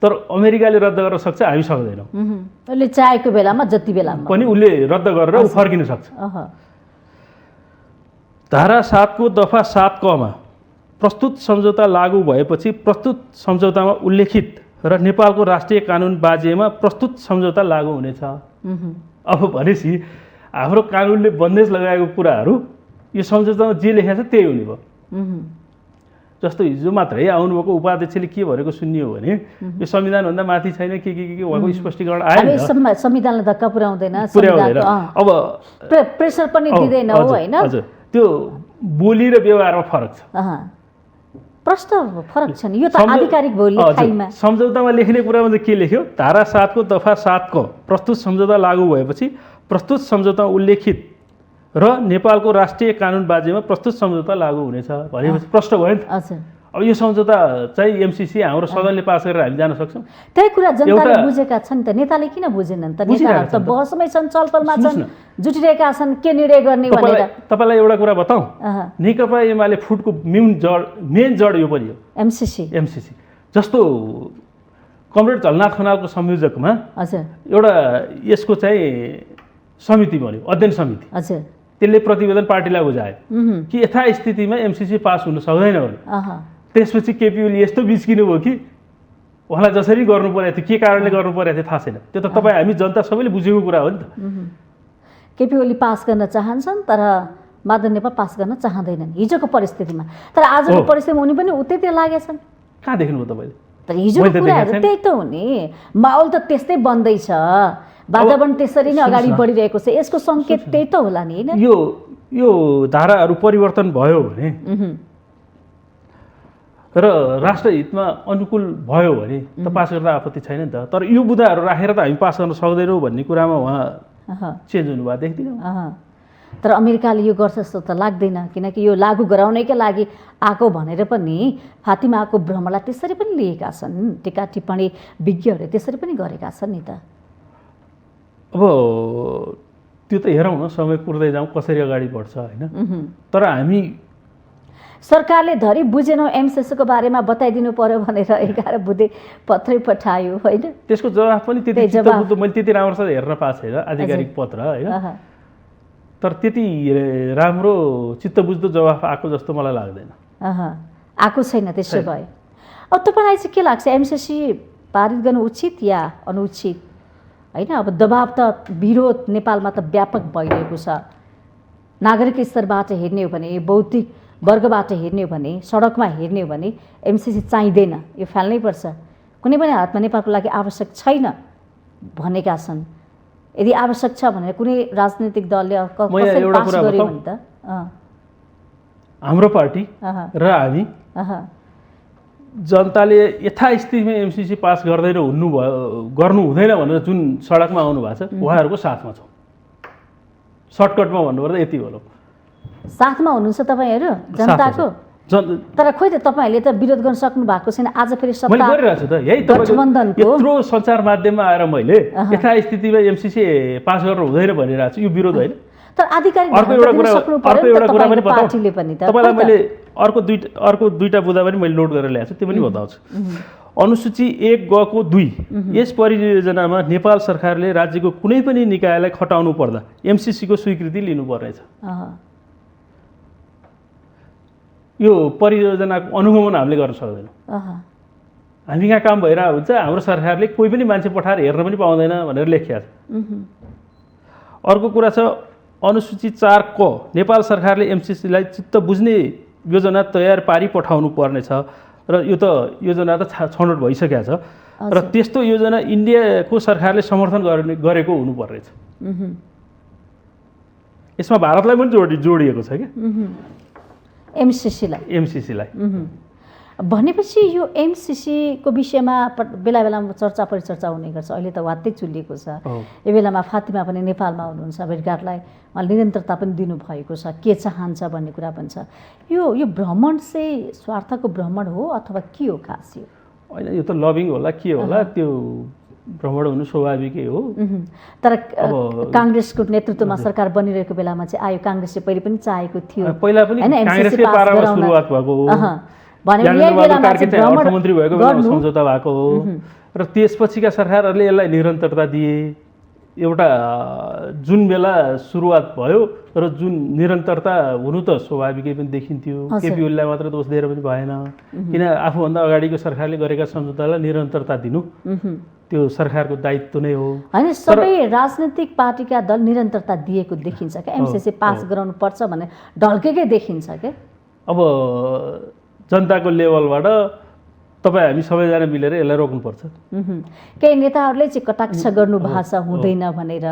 Speaker 2: तर अमेरिकाले रद्द गर्न सक्छ, हामी सक्दैनौँ।
Speaker 1: उसले चाहेको बेलामा जति बेलामा
Speaker 2: पनि उसले रद्द गरेर ऊ फर्किन सक्छ। धारा 7 को दफा 7 क मा प्रस्तुत सम्झौता लागू भएपछि प्रस्तुत सम्झौतामा उल्लेखित र नेपालको राष्ट्रिय कानुन बाजेमा प्रस्तुत सम्झौता लागू हुनेछ। अब भनेपछि हाम्रो कानुनले बन्देज लगाएको कुराहरू यो सम्झौतामा जे लेखेको छ त्यही हुने भयो। जस्तो हिजो मात्रै आउनुभएको उपाध्यक्षले के भनेको सुन्नियो भने यो संविधानभन्दा माथि छैन के उहाँको स्पष्टीकरण आयो।
Speaker 1: संविधानलाई धक्का पुर्याउँदैन,
Speaker 2: अब
Speaker 1: प्रेसर पनि दिँदैन हो, होइन?
Speaker 2: हजुर, त्यो बोली र व्यवहारमा फरक छ।
Speaker 1: प्रश्न फरक छ नि यो त आधिकारिक भयो लेखाइमा।
Speaker 2: सम्झौतामा लेख्ने कुरामा चाहिँ के लेख्यो धारा 7 को दफा 7 को प्रस्तुत सम्झौता लागू भएपछि प्रस्तुत सम्झौता उल्लेखित र नेपालको राष्ट्रिय कानुन बाजेमा प्रस्तुत सम्झौता लागू हुनेछ भनेपछि प्रश्न भयो नि त।
Speaker 1: हजुर
Speaker 2: अब यो सम्झौता चाहिँ एमसीसी हाम्रो सदनले पास गरेर हामी जान सक्छौँ।
Speaker 1: त्यही कुरा जनताले बुझेका छन् त, नेताले किन बुझेनन् त? नेताहरू त बहसमै छन्, छलफलमा छन्, जुटिरहेका छन् के निर्णय गर्ने भनेर।
Speaker 2: तपाईँलाई एउटा कुरा बताउँ, नेकपा एमाले फुटको मेन जड यो पनि हो एमसीसी। जस्तो कमरेड झलनाथ खनालको संयोजकमा
Speaker 1: हजुर
Speaker 2: एउटा यसको चाहिँ समिति बन्यो, अध्ययन समिति।
Speaker 1: हजुर
Speaker 2: त्यसले प्रतिवेदन पार्टीलाई बुझायो कि यथास्थितिमा एमसीसी पास हुन सक्दैन भने। त्यसपछि केपी ओली यस्तो बिच्किनु भयो कि उहाँलाई जसरी गर्नु परेको थियो, के कारणले गर्नु परेको थियो थाहा छैन। त्यो त तपाईँ हामी जनता सबैले बुझेको कुरा हो नि त।
Speaker 1: केपी ओली पास गर्न चाहन्छन् तर माधव नेपाल पास गर्न चाहँदैनन् हिजोको परिस्थितिमा। तर आजको परिस्थितिमा उनी पनि उतैतिर लागेछन्।
Speaker 2: कहाँ देख्नुभयो तपाईँले?
Speaker 1: तर हिजोको कुराहरू त्यही त हो नि, माहौल त त्यस्तै बन्दैछ, वातावरण त्यसरी नै अगाडि बढिरहेको छ, यसको सङ्केत त्यही त होला नि होइन?
Speaker 2: यो धाराहरू परिवर्तन भयो भने र राष्ट्रहितमा अनुकूल भयो भने त पास गर्दा आपत्ति छैन नि त। तर यो बुदाहरू राखेर त हामी पास गर्न सक्दैनौँ भन्ने कुरामा उहाँ चेन्ज हुनुभएको देख्दिनँ।
Speaker 1: तर अमेरिकाले यो गर्छ जस्तो त लाग्दैन, किनकि यो लागू गराउनैका लागि आएको भनेर पनि फातिमाको भ्रमलाई त्यसरी पनि लिएका छन्, टिका टिप्पणी विज्ञहरूले त्यसरी पनि गरेका छन् नि त।
Speaker 2: अब त्यो त हेरौँ न, समय कुर्दै जाउँ कसरी अगाडि बढ्छ होइन। तर हामी
Speaker 1: सरकारले धरि बुझेनौँ एमसीसीको बारेमा बताइदिनु पर्यो भनेर 11 बुँदे पत्रै पठायो होइन।
Speaker 2: त्यसको जवाफ पनि त्यति चित्तबुझ्दो मैले त्यति राम्रोसँग हेर्न पाएको छैन आधिकारिक पत्र होइन। तर त्यति राम्रो चित्तबुझ्दो जवाफ आएको जस्तो मलाई लाग्दैन।
Speaker 1: आएको छैन। त्यसो भए अब तपाईँलाई चाहिँ के लाग्छ, एमसीसी पारित गर्नु उचित या अनुचित होइन? अब दबाब त विरोध नेपालमा त व्यापक भइरहेको छ। नागरिक स्तरबाट हेर्ने हो भने, बौद्धिक वर्गबाट हेर्ने हो भने, सडकमा हेर्ने हो भने एमसीसी चाहिँदैन, यो फाल्नै पर्छ, कुनै पनि हातमा नेपालको लागि आवश्यक छैन भनेका छन्। यदि आवश्यक छ भनेर कुनै राजनीतिक दलले कसरी पास गर्यो भने त
Speaker 2: हाम्रो पार्टी र हामी जनताले यथास्थितिमा एमसीसी पास गर्नु हुँदैन भनेर जुन सडकमा आउनु भएको छ उहाँहरूको साथमा छौँ। सर्टकटमा भन्नुपर्दा यति भनौँ,
Speaker 1: साथमा हुनुहुन्छ तपाईँहरू जनताको। तर खोइ त तपाईँहरूले त विरोध गर्न सक्नु भएको छैन। आज फेरि
Speaker 2: मैले गरिरहेको छु त, यही तपाईँको यत्रो सञ्चार माध्यममा आएर मैले यथास्थितिमा एमसीसी पास गर्नु हुँदैन भनिरहेको छु, यो विरोध होइन।
Speaker 1: तर आधिकारिक पार्टीले पनि
Speaker 2: तपाईँलाई मैले अर्को दुईटा बुँदा पनि मैले नोट गरेर ल्याएको छु, त्यो पनि बताउँछु। अनुसूची 1 ग को 2 यस परियोजनामा नेपाल सरकारले राज्यको कुनै पनि निकायलाई खटाउनु पर्दा एमसीसीको स्वीकृति लिनुपर्नेछ। यो परियोजनाको अनुगमन हामीले गर्न सक्दैनौँ। हामी कहाँ काम भइरहेको हुन्छ, हाम्रो सरकारले कोही पनि मान्छे पठाएर हेर्न पनि पाउँदैन भनेर लेखिएको छ। अर्को कुरा छ अनुसूची 4 क नेपाल सरकारले एमसीसीलाई चित्त बुझ्ने योजना तयार पारी पठाउनु पर्नेछ र यो त योजना त छनौट भइसकेको छ र त्यस्तो योजना इन्डियाको सरकारले समर्थन गरेको हुनुपर्नेछ। यसमा भारतलाई पनि जोडिएको छ क्या एमसीसीलाई।
Speaker 1: भनेपछि यो एमसीसीको विषयमा बेला बेलामा चर्चा परिचर्चा हुने गर्छ। अहिले त वात्तै चुलिएको छ। यो बेलामा फातिमा पनि नेपालमा हुनुहुन्छ, भेटघाटलाई निरन्तरता पनि दिनुभएको छ, के चाहन्छ भन्ने कुरा पनि छ। यो भ्रमण चाहिँ स्वार्थको भ्रमण हो अथवा के हो खास? यो
Speaker 2: होइन, यो त लबिङ होला के होला, त्यो भ्रमण हुनु स्वाभाविकै हो।
Speaker 1: तर काङ्ग्रेसको नेतृत्वमा सरकार बनिरहेको बेलामा चाहिँ आयो, काङ्ग्रेसले पहिले पनि चाहेको थियो,
Speaker 2: पहिला पनि काङ्ग्रेसकै पारामा सुरुवात भएको हो, अर्थमन्त्री भएको बेलामा सम्झौता भएको हो र त्यसपछिका सरकारहरूले यसलाई निरन्तरता दिए। एउटा जुन बेला सुरुवात भयो र जुन निरन्तरता हुनु त स्वाभाविकै पनि देखिन्थ्यो। केपी ओलीलाई मात्र दोष दिएर पनि भएन, किन आफूभन्दा अगाडिको सरकारले गरेका सम्झौतालाई निरन्तरता दिनु त्यो सरकारको दायित्व नै हो।
Speaker 1: होइन, सबै राजनीतिक पार्टीका दल निरन्तरता दिएको देखिन्छ क्या, एमसीसी पास गराउनु पर्छ भने ढल्केकै देखिन्छ क्या।
Speaker 2: अब जनताको लेभलबाट तपाईँ हामी सबैजना मिलेर यसलाई रोक्नुपर्छ।
Speaker 1: केही नेताहरूले चाहिँ कटाक्ष गर्नु भएको छ हुँदैन भनेर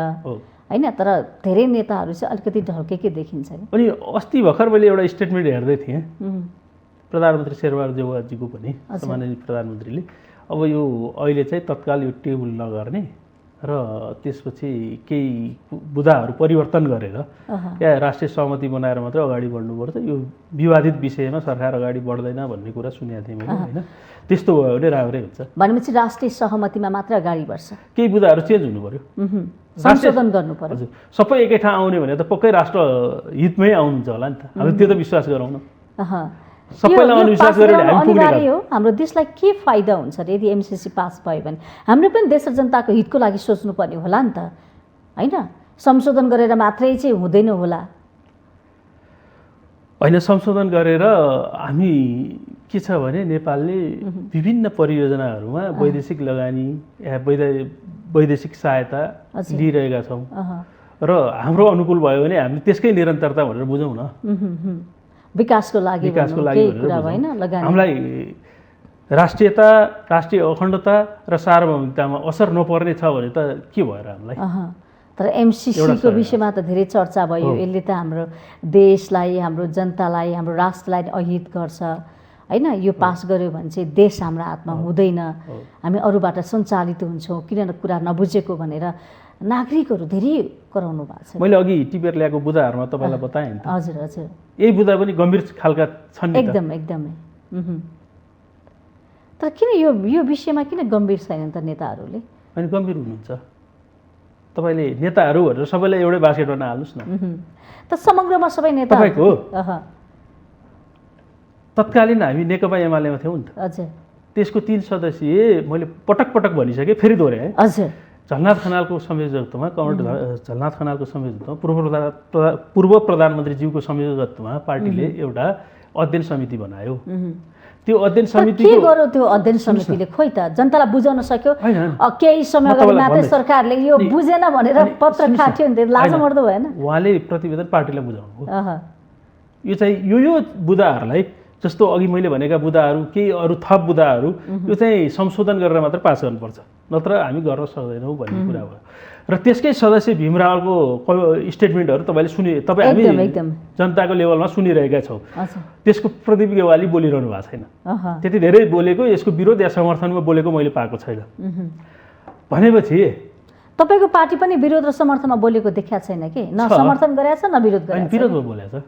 Speaker 1: होइन, तर धेरै नेताहरू चाहिँ अलिकति ढल्केकै देखिन्छ।
Speaker 2: अनि अस्ति भर्खर मैले एउटा स्टेटमेन्ट हेर्दै थिएँ, प्रधानमन्त्री शेरबहादुर देउवाजीको पनि सम्माननीय प्रधानमन्त्रीले अब यो अहिले चाहिँ तत्काल यो टेबल नगर्ने र त्यसपछि केही बुदाहरू परिवर्तन गरेर या राष्ट्रिय सहमति बनाएर मात्रै अगाडि बढ्नुपर्छ, यो विवादित विषयमा सरकार अगाडि बढ्दैन भन्ने कुरा सुनेको थिएँ मैले होइन। त्यस्तो भयो भने राम्रै हुन्छ।
Speaker 1: भनेपछि राष्ट्रिय सहमतिमा मात्र अगाडि बढ्छ,
Speaker 2: केही बुदाहरू चेन्ज हुनु पर्यो,
Speaker 1: संशोधन गर्नु पर्यो।
Speaker 2: हजुर, सबै एकै ठाउँ आउने भने त पक्कै राष्ट्र हितमै आउनुहुन्छ होला नि त। हामी त्यो त विश्वास गरौँ न। सबैलाई अनुविश्वास गरेर हामी पुग्ने
Speaker 1: अनिवार्य हो। हाम्रो देशलाई के फाइदा हुन्छ र यदि एमसिसी पास भयो भने? हाम्रो पनि देश र जनताको हितको लागि सोच्नुपर्ने होला नि त होइन। संशोधन गरेर मात्रै चाहिँ हुँदैन होला
Speaker 2: होइन। संशोधन गरेर हामी के छ भने नेपालले विभिन्न परियोजनाहरूमा वैदेशिक लगानी या वैदेशिक सहायता लिइरहेका छौँ र हाम्रो अनुकूल भयो भने हामी त्यसकै निरन्तरता भनेर बुझौँ न।
Speaker 1: विकासको लागि
Speaker 2: हामीलाई राष्ट्रियता, राष्ट्रिय अखण्डता र सार्वभौमिकतामा असर नपर्ने छ भने त के भएर हामीलाई।
Speaker 1: तर एमसिसीको विषयमा त धेरै चर्चा भयो। यसले त हाम्रो देशलाई, हाम्रो जनतालाई, हाम्रो राष्ट्रलाई अहित गर्छ होइन। यो पास गर्यो भने चाहिँ देश हाम्रो हातमा हुँदैन, हामी अरूबाट सञ्चालित हुन्छौँ, किन कुरा नबुझेको भनेर नागरिकहरू धेरै कराउनु भएको छ।
Speaker 2: मैले अघि टिपेर ल्याएको बुदाहरूमा तपाईँलाई बताएँ नि त।
Speaker 1: हजुर हजुर,
Speaker 2: यही बुदा पनि गम्भीर खालका छन् नि त।
Speaker 1: एकदमै। तर किन यो विषयमा किन गम्भीर छैनन् त नेताहरूले?
Speaker 2: अनि गम्भीर हुनुहुन्छ तपाईँले नेताहरू भनेर सबैलाई एउटै बास्केटमा नहाल्नुहोस् न।
Speaker 1: त समग्रमा सबै नेता
Speaker 2: तपाईँको तत्कालीन हामी नेकपा एमालेमा थियौँ नि त।
Speaker 1: हजुर,
Speaker 2: त्यसको 3 सदस्यीय मैले पटक भनिसकेँ, फेरि दोहोऱ्याएँ।
Speaker 1: हजुर,
Speaker 2: झलनाथ खनालको संयोजकत्वमा, झलनाथ खनालको संयोजकत्वमा, पूर्व प्रधानमन्त्रीज्यूको संयोजकत्वमा पार्टीले एउटा अध्ययन समिति बनायो। त्यो अध्ययन समिति
Speaker 1: के गर्यो? त्यो अध्ययन समितिले खोइ त जनतालाई बुझाउन सक्यो? केही समय अगाडि मात्रै सरकारले यो बुझेन भनेर पत्र खाट्यो नि, लाज मर्दो भएन?
Speaker 2: उहाँले प्रतिवेदन पार्टीलाई बुझाउनु हो। यो चाहिँ यो बुदाहरूलाई, जस्तो अघि मैले भनेका बुदाहरू, केही अरू थप बुदाहरू, यो चाहिँ संशोधन गरेर मात्र पास गर्नुपर्छ, नत्र हामी गर्न सक्दैनौँ भन्ने कुरा भयो। र त्यसकै सदस्य भीम रावलको स्टेटमेन्टहरू तपाईँ हामी जनताको लेभलमा सुनिरहेका छौँ। त्यसको प्रदीप गेवाली बोलिरहनु भएको छैन। त्यति धेरै बोलेको, यसको विरोध या समर्थनमा बोलेको मैले पाएको छैन। भनेपछि
Speaker 1: तपाईँको पार्टी पनि विरोध र समर्थनमा बोलेको देखिया छैन कि? न समर्थन गरेको छ, न विरोध गरेको छ।
Speaker 2: विरोधमा बोलेको छ,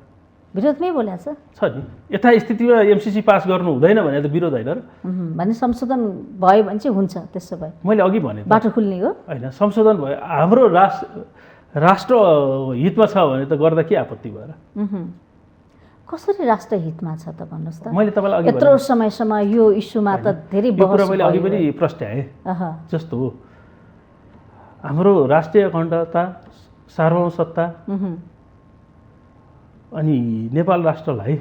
Speaker 1: विरोधमै बोलेको
Speaker 2: छ नि। यथास्थितिमा एमसिसी पास गर्नु हुँदैन भने त विरोध होइन र।
Speaker 1: भने संशोधन भयो भने चाहिँ हुन्छ। त्यसो भए
Speaker 2: मैले अघि भने
Speaker 1: बाटो खुल्ने हो
Speaker 2: होइन। संशोधन भयो, हाम्रो राष्ट्र हितमा छ भने त गर्दा के आपत्ति भएर?
Speaker 1: कसरी राष्ट्र हितमा छ त भन्नुहोस् त?
Speaker 2: मैले तपाईँलाई अघि
Speaker 1: यत्रो समयसम्म यो इस्युमा त धेरै बहस
Speaker 2: कुरा मैले अघि पनि प्रश्नाएँ। जस्तो हाम्रो राष्ट्रिय अखण्डता, सार्वभौमसत्ता अनि नेपाल राष्ट्रलाई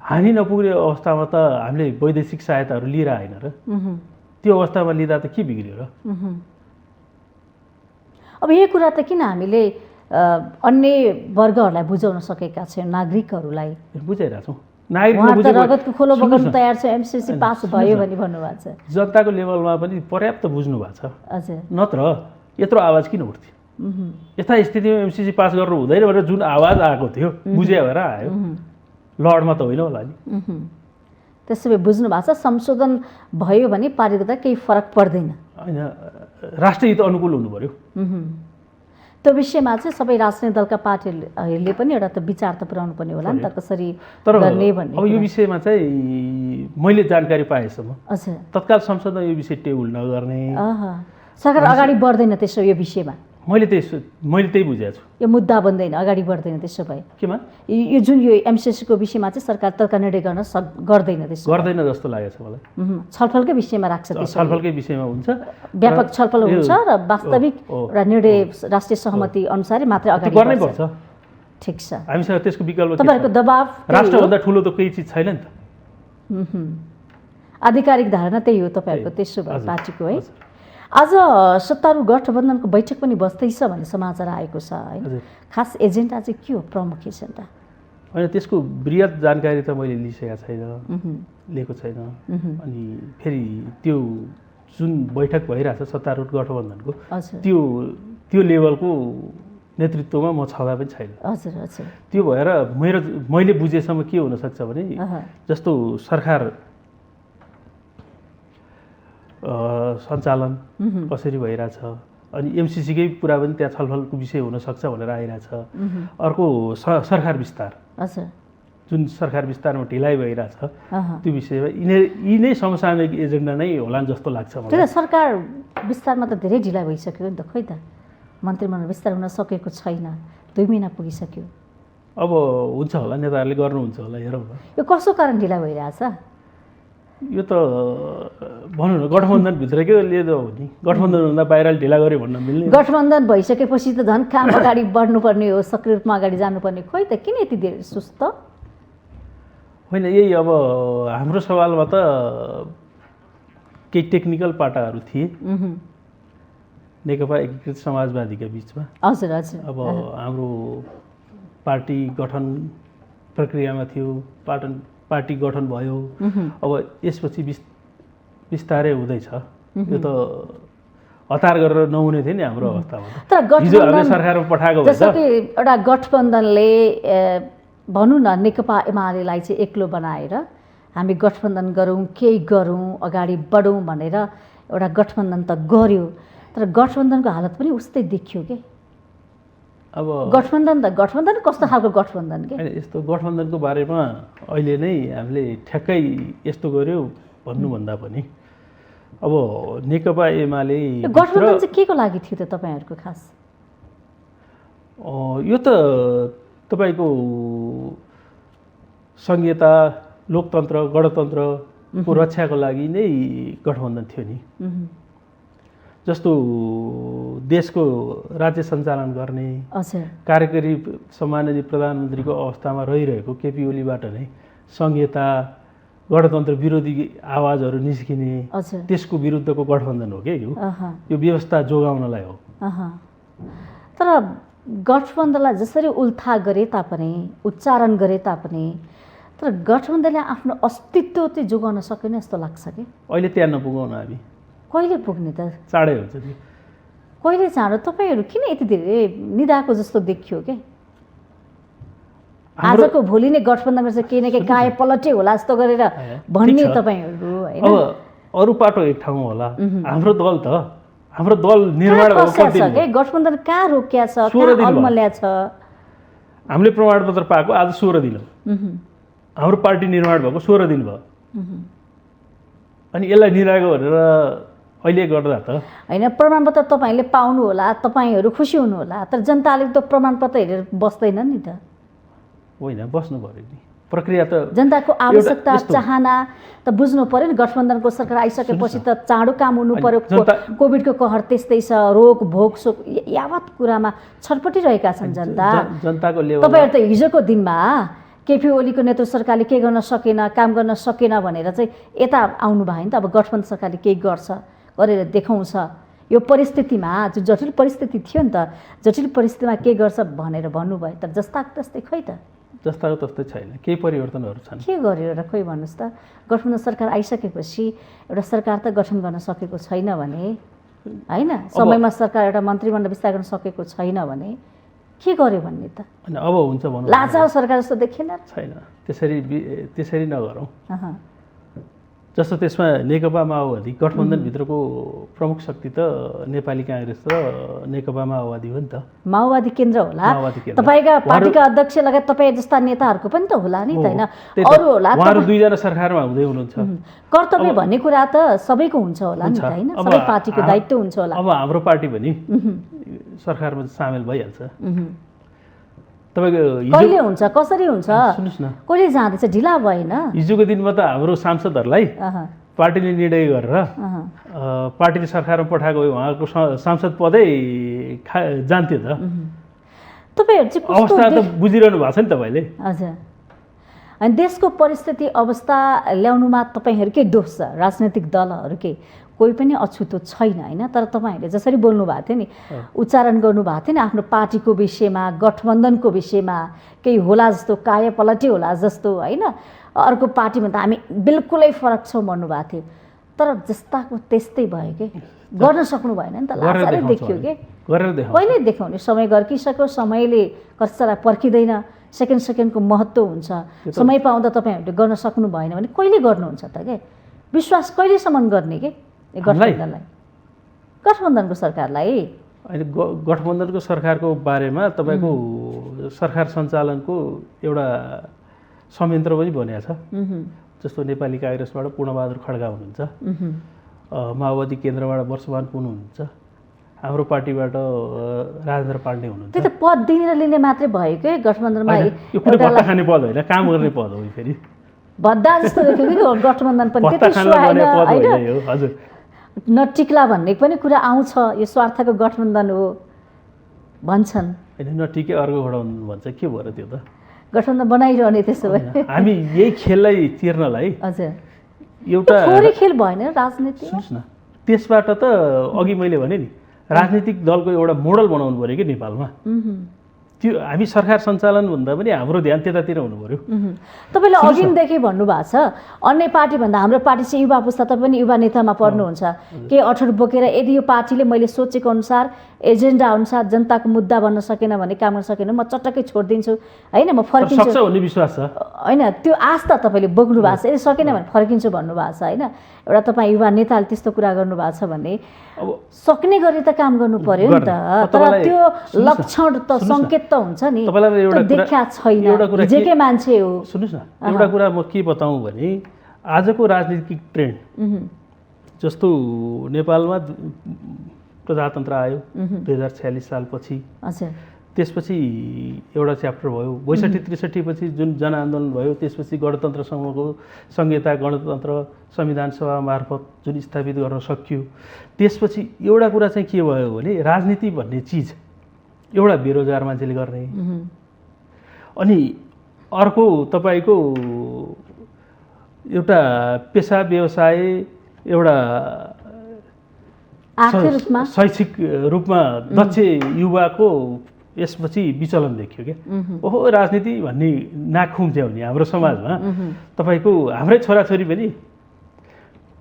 Speaker 2: हानि नपुग्ने अवस्थामा त हामीले वैदेशिक सहायताहरू लिएर आएन र। त्यो अवस्थामा लिँदा त के बिग्रियो र?
Speaker 1: अब यही कुरा त किन हामीले अन्य वर्गहरूलाई बुझाउन सकेका छैनौँ? नागरिकहरूलाई
Speaker 2: बुझाइरहेको छौँ।
Speaker 1: रगतको खोलो बगाउन तयार छ एमसिसी पास भयो भने भन्नुभएको छ।
Speaker 2: जनताको लेभलमा पनि पर्याप्त बुझ्नु भएको छ।
Speaker 1: हजुर,
Speaker 2: नत्र यत्रो आवाज किन उठ्थ्यो? यथास्थितिमा एमसिसी पास गर्नु हुँदैन भनेर जुन आवाज आएको थियो, बुझ्या भएर आयो, लडमा त होइन होला नि।
Speaker 1: त्यसो भए बुझ्नु भएको छ संशोधन भयो भने पारित गर्दा केही फरक पर्दैन
Speaker 2: होइन। राष्ट्रिय हित अनुकूल हुनु पर्यो।
Speaker 1: त्यो विषयमा चाहिँ सबै राजनैतिक दलका पार्टीहरूले पनि एउटा त विचार त पुर्याउनु पर्ने होला नि त, कसरी गर्ने भन्ने।
Speaker 2: अब यो विषयमा चाहिँ मैले जानकारी पाएसम्म तत्काल संसदमा यो विषय टेबल नगर्ने,
Speaker 1: सरकार अगाडि बढ्दैन त्यसो यो विषयमा। मैले
Speaker 2: त्यही बुझेको छु।
Speaker 1: यो मुद्दा बन्दैन, अगाडि बढ्दैन त्यसो भए।
Speaker 2: केमा?
Speaker 1: यो जुन यो एमसिसीको विषयमा चाहिँ सरकार तत्काल निर्णय गर्न गर्दैन, त्यसो
Speaker 2: गर्दैन जस्तो लागेको छ मलाई।
Speaker 1: छलफलकै विषयमा राख्छ, त्यसो
Speaker 2: छलफलकै विषयमा हुन्छ,
Speaker 1: व्यापक छलफल हुन्छ र वास्तविक एउटा निर्णय राष्ट्रिय सहमति अनुसारै मात्रै अगाडि
Speaker 2: गर्नै पर्छ।
Speaker 1: ठिक छ,
Speaker 2: हामीसँग त्यसको विकल्प
Speaker 1: तपाईँहरूको दबाब।
Speaker 2: राष्ट्रभन्दा ठुलो त केही चिज छैन नि त।
Speaker 1: आधिकारिक धारणा त्यही हो तपाईँहरूको, त्यसो भए पार्टीको है। आज सत्तारूढ गठबन्धनको बैठक पनि बस्दैछ भन्ने समाचार आएको छ होइन। खास एजेन्डा चाहिँ के हो, प्रमुख एजेन्डा?
Speaker 2: होइन, त्यसको बृहत जानकारी त मैले लिएको छैन। अनि फेरि त्यो जुन बैठक भइरहेछ सत्तारूढ गठबन्धनको, त्यो लेभलको नेतृत्वमा म छँदा पनि छैन।
Speaker 1: हजुर हजुर।
Speaker 2: त्यो भएर मैले बुझेसम्म के हुनसक्छ भने जस्तो सरकार सञ्चालन कसरी भइरहेछ, अनि एमसिसीकै कुरा पनि त्यहाँ छलफलको विषय हुनसक्छ भनेर आइरहेछ। अर्को सरकार विस्तार,
Speaker 1: हजुर,
Speaker 2: जुन सरकार विस्तारमा ढिलाइ भइरहेछ त्यो विषयमा यी नै समसामयिक एजेन्डा नै होलान् जस्तो लाग्छ मलाई।
Speaker 1: सरकार विस्तारमा त धेरै ढिलाइ भइसक्यो नि त, खोइ त मन्त्रीमण्डल विस्तार हुन सकेको छैन, 2 महिना पुगिसक्यो।
Speaker 2: अब हुन्छ होला, नेताहरूले गर्नुहुन्छ होला, हेरौँ न
Speaker 1: यो कसो कारण ढिलाइ भइरहेछ?
Speaker 2: यो त भनौँ न गठबन्धनभित्रकै लिएर हो नि, गठबन्धनभन्दा बाहिर ढिला गऱ्यो भन्न मिल्ने।
Speaker 1: गठबन्धन भइसकेपछि त झन् काम अगाडि बढ्नुपर्ने हो, सक्रिय रूपमा अगाडि जानुपर्ने, खोइ त किन यति धेरै सुस्त?
Speaker 2: होइन, यही अब हाम्रो सवालमा त केही टेक्निकल पाटाहरू थिए नेकपा एकीकृत समाजवादीका बिचमा।
Speaker 1: हजुर हजुर।
Speaker 2: अब हाम्रो पार्टी गठन प्रक्रियामा थियो, पार्टी गठन भयो, अब यसपछि बिस्तारै हुँदैछ। यो त हतार गरेर नहुने थियो नि हाम्रो अवस्थामा।
Speaker 1: तर
Speaker 2: गठबन्धन सरकारमा पठाएको
Speaker 1: जस्तो कि एउटा गठबन्धनले भनौँ न नेकपा एमालेलाई चाहिँ एक्लो बनाएर हामी गठबन्धन गरौँ, केही गरौँ, अगाडि बढौँ भनेर एउटा गठबन्धन त गर्यो, तर गठबन्धनको हालत पनि उस्तै देखियो के।
Speaker 2: अब
Speaker 1: गठबन्धन कस्तो खालको गठबन्धन के?
Speaker 2: यस्तो गठबन्धनको बारेमा अहिले नै हामीले ठ्याक्कै यस्तो गर्यो भन्नुभन्दा पनि अब नेकपा एमाले
Speaker 1: गठबन्धन चाहिँ के को लागि थियो त तपाईँहरूको खास?
Speaker 2: यो त तपाईँको संहिता, लोकतन्त्र, गणतन्त्रको रक्षाको लागि नै गठबन्धन थियो नि। जस्तो देशको राज्य सञ्चालन गर्ने कार्यकारी सम्माननीय प्रधानमन्त्रीको अवस्थामा रहिरहेको केपी ओलीबाट नै संहिता, गणतन्त्र विरोधी आवाजहरू निस्किने, त्यसको विरुद्धको गठबन्धन हो क्या यो व्यवस्था जोगाउनलाई हो।
Speaker 1: तर गठबन्धनलाई जसरी उल्था गरे तापनि, उच्चारण गरे तापनि, तर गठबन्धनले आफ्नो अस्तित्व चाहिँ जोगाउन सकेन जस्तो लाग्छ कि।
Speaker 2: अहिले त्यहाँ नपुगाउन हामी।
Speaker 1: कहिले पुग्ने त?
Speaker 2: चाँडै हुन्छ नि।
Speaker 1: कहिले चाँडो? तपाईँहरू किन यति धेरै निदाएको जस्तो देखियो के? आजको भोलि नै गठबन्धनमा चाहिँ केही न केही काय पलटै होला जस्तो गरेर भन्ने तपाईँहरू होइन।
Speaker 2: अब अरू पाटो एक ठाउँ होला, हाम्रो दल निर्माण भएको
Speaker 1: के गठबन्धन कहाँ रोकिया छ, कहाँ अल्मल्या छ?
Speaker 2: हामीले प्रमाणपत्र पाएको आज 16 दिन हो। हाम्रो पार्टी निर्माण भएको 16 दिन भयो। अनि यसलाई निराएको भनेर अहिले गर्दा त
Speaker 1: होइन, प्रमाणपत्र तपाईँहरूले पाउनु होला, तपाईँहरू खुसी हुनु होला, तर जनताले त प्रमाणपत्र हेरेर बस्दैन नि त।
Speaker 2: होइन, बस्नु पर्यो नि, प्रक्रिया त
Speaker 1: जनताको आवश्यकता चाहना त बुझ्नु पर्यो नि। गठबन्धनको सरकार आइसकेपछि त चाँडो काम हुनु पर्यो। कोभिडको कहर त्यस्तै छ, रोग भोग शोक यावत कुरामा छटपटिरहेका छन्
Speaker 2: जनताको लेभल।
Speaker 1: तपाईँहरू त हिजोको दिनमा केपी ओलीको नेतृत्व सरकारले के गर्न सकेन, काम गर्न सकेन भनेर चाहिँ यता आउनु भयो नि त। अब गठबन्धन सरकारले केही गर्छ, गरेर देखाउँछ। यो परिस्थितिमा जुन जटिल परिस्थिति थियो नि त, जटिल परिस्थितिमा के गर्छ भनेर भन्नुभयो, तर जस्ताको तस्तै खै त।
Speaker 2: जस्ताको तस्तै छैन, केही परिवर्तनहरू छन्।
Speaker 1: के गर्यो र खोइ भन्नुहोस् त। गठबन्धन सरकार आइसकेपछि एउटा सरकार त गठन गर्न सकेको छैन भने, होइन, समयमा सरकार एउटा मन्त्रीमण्डल विस्तार गर्न सकेको छैन भने के गर्यो भन्ने त।
Speaker 2: अब हुन्छ भनौँ,
Speaker 1: लाचार सरकार जस्तो देखिएन
Speaker 2: छैन। त्यसरी नगरौँ। जस्तो त्यसमा नेकपा माओवादी गठबन्धनभित्रको प्रमुख शक्ति त नेपाली काङ्ग्रेस र नेकपा माओवादी हो नि त।
Speaker 1: माओवादी केन्द्र होला, तपाईँका पार्टीका अध्यक्ष लगायत तपाईँ जस्ता नेताहरूको पनि त होला नि त, होइन? अरू होला,
Speaker 2: उहाँहरू दुईजना सरकारमा हुँदै हुनुहुन्छ।
Speaker 1: कर्तव्य भन्ने कुरा त सबैको हुन्छ होला नि त, होइन? सबै पार्टीको दायित्व हुन्छ होला।
Speaker 2: अब हाम्रो पार्टी पनि सरकारमा सामेल भइहाल्छ। तपाईँको
Speaker 1: कहिले हुन्छ, कसरी हुन्छ,
Speaker 2: सुन्नुहोस् न,
Speaker 1: कहिले जाँदैछ, ढिला भएन?
Speaker 2: हिजोको दिनमा त हाम्रो सांसदहरूलाई पार्टीले निर्णय गरेर पार्टीले सरकारमा पठाएको उहाँको सांसद पदै जान्थ्यो त।
Speaker 1: तपाईँहरू चाहिँ
Speaker 2: अवस्था त बुझिरहनु भएको छ नि तपाईँले।
Speaker 1: हजुर। अनि देशको परिस्थिति अवस्था ल्याउनुमा तपाईँहरूकै दोष छ, राजनैतिक दलहरूकै कोही पनि अछुतो छैन, होइन? तर तपाईँहरूले जसरी बोल्नु भएको थियो नि, उच्चारण गर्नुभएको थियो नि आफ्नो पार्टीको विषयमा, गठबन्धनको विषयमा केही होला जस्तो, काय पलटी होला जस्तो, होइन? अर्को पार्टीमा त हामी बिल्कुलै फरक छौँ भन्नुभएको थियो, तर जस्ताको त्यस्तै भयो कि गर्न सक्नु भएन नि त। लाचारै देखियो कि
Speaker 2: गरेर देखाउँछ।
Speaker 1: कहिले देखाउने समय गर्किसक्यो, समयले कसैलाई पर्खिँदैन, सेकेन्डको महत्त्व हुन्छ। समय पाउँदा तपाईँहरूले गर्न सक्नु भएन भने कहिले गर्नुहुन्छ त के? विश्वास कहिलेसम्म गर्ने के गठबन्धनलाई, गठबन्धनको सरकारलाई?
Speaker 2: अहिले गठबन्धनको सरकारको बारेमा तपाईँको सरकार सञ्चालनको एउटा संयन्त्र पनि बनिएको छ। जस्तो नेपाली काङ्ग्रेसबाट पूर्णबहादुर खड्का हुनुहुन्छ, माओवादी केन्द्रबाट वर्षमान पुन हुनुहुन्छ, हाम्रो पार्टीबाट राजेन्द्र पाण्डे हुनुहुन्छ।
Speaker 1: त्यो त पद दिने लिने मात्रै भयो के गठबन्धनमा?
Speaker 2: यो कुनै भत्ता खाने पद होइन, काम गर्ने पद हो। फेरि
Speaker 1: भद्दा जस्तो देख्यो कि गठबन्धन पनि
Speaker 2: भत्ता खान पर्ने पद होइन यो। हजुर,
Speaker 1: नटिक्ला भन्ने पनि कुरा आउँछ, यो स्वार्थको गठबन्धन हो भन्छन्।
Speaker 2: होइन, नटिके अर्को घडाउनु भन्छ, के भयो र त्यो त?
Speaker 1: गठबन्धन बनाइरहने त्यसो भए
Speaker 2: हामी यही खेललाई तिर्नलाई
Speaker 1: हजुर
Speaker 2: एउटा
Speaker 1: थोरै खेल भएन राजनीति?
Speaker 2: सुन्नुहोस् न, त्यसबाट त अघि मैले भने नि राजनीतिक दलको एउटा मोडल बनाउनु पऱ्यो कि नेपालमा। त्यो हामी सरकार सञ्चालन भन्दा पनि हाम्रो ध्यान त्यतातिर हुनु पऱ्यो।
Speaker 1: तपाईँले अघिदेखि भन्नुभएको छ अन्य पार्टीभन्दा हाम्रो पार्टी चाहिँ युवा पुस्ता, तपाईँ पनि युवा नेतामा पर्नुहुन्छ, केही अठोट बोकेर यदि यो पार्टीले मैले सोचेको अनुसार एजेन्डा अनुसार जनताको मुद्दा बन्न सकेन भने, काम गर्न सकेन, म चटक्कै छोडिदिन्छु होइन, म फर्किन्छु
Speaker 2: सक्छ भन्ने विश्वास छ
Speaker 1: होइन? त्यो आस्था तपाईँले बोक्नु भएको छ। यदि सकेन भने फर्किन्छु भन्नुभएको छ होइन? एउटा तपाईँ युवा नेताले त्यस्तो कुरा गर्नुभएको छ भने
Speaker 2: अब
Speaker 1: सक्ने गरी त काम गर्नु पर्यो नि त। तर त्यो लक्षण त सङ्केत त हुन्छ नि, त्यो देखा छैन, हिजोकै मान्छे हो।
Speaker 2: सुन्नुहोस् न, एउटा कुरा म के बताउँ भने आजको राजनीतिक ट्रेन्ड जस्तो नेपालमा प्रजातन्त्र आयो 2046 सालपछि, त्यसपछि एउटा च्याप्टर भयो, 62-63 पछि जुन जनआन्दोलन भयो, त्यसपछि गणतन्त्रसँगको संहिता गणतन्त्र संविधान सभा मार्फत जुन स्थापित गर्न सकियो, त्यसपछि एउटा कुरा चाहिँ के भयो भने राजनीति भन्ने चिज एउटा बेरोजगार मान्छेले गर्ने, अनि अर्को तपाईँको एउटा पेसा व्यवसाय, एउटा शैक्षिक रूपमा दक्ष युवाको यसपछि विचलन देखियो क्या। ओहो, राजनीति भन्ने नाक खुम्च्याउने हाम्रो समाजमा तपाईँको हाम्रै छोराछोरी पनि,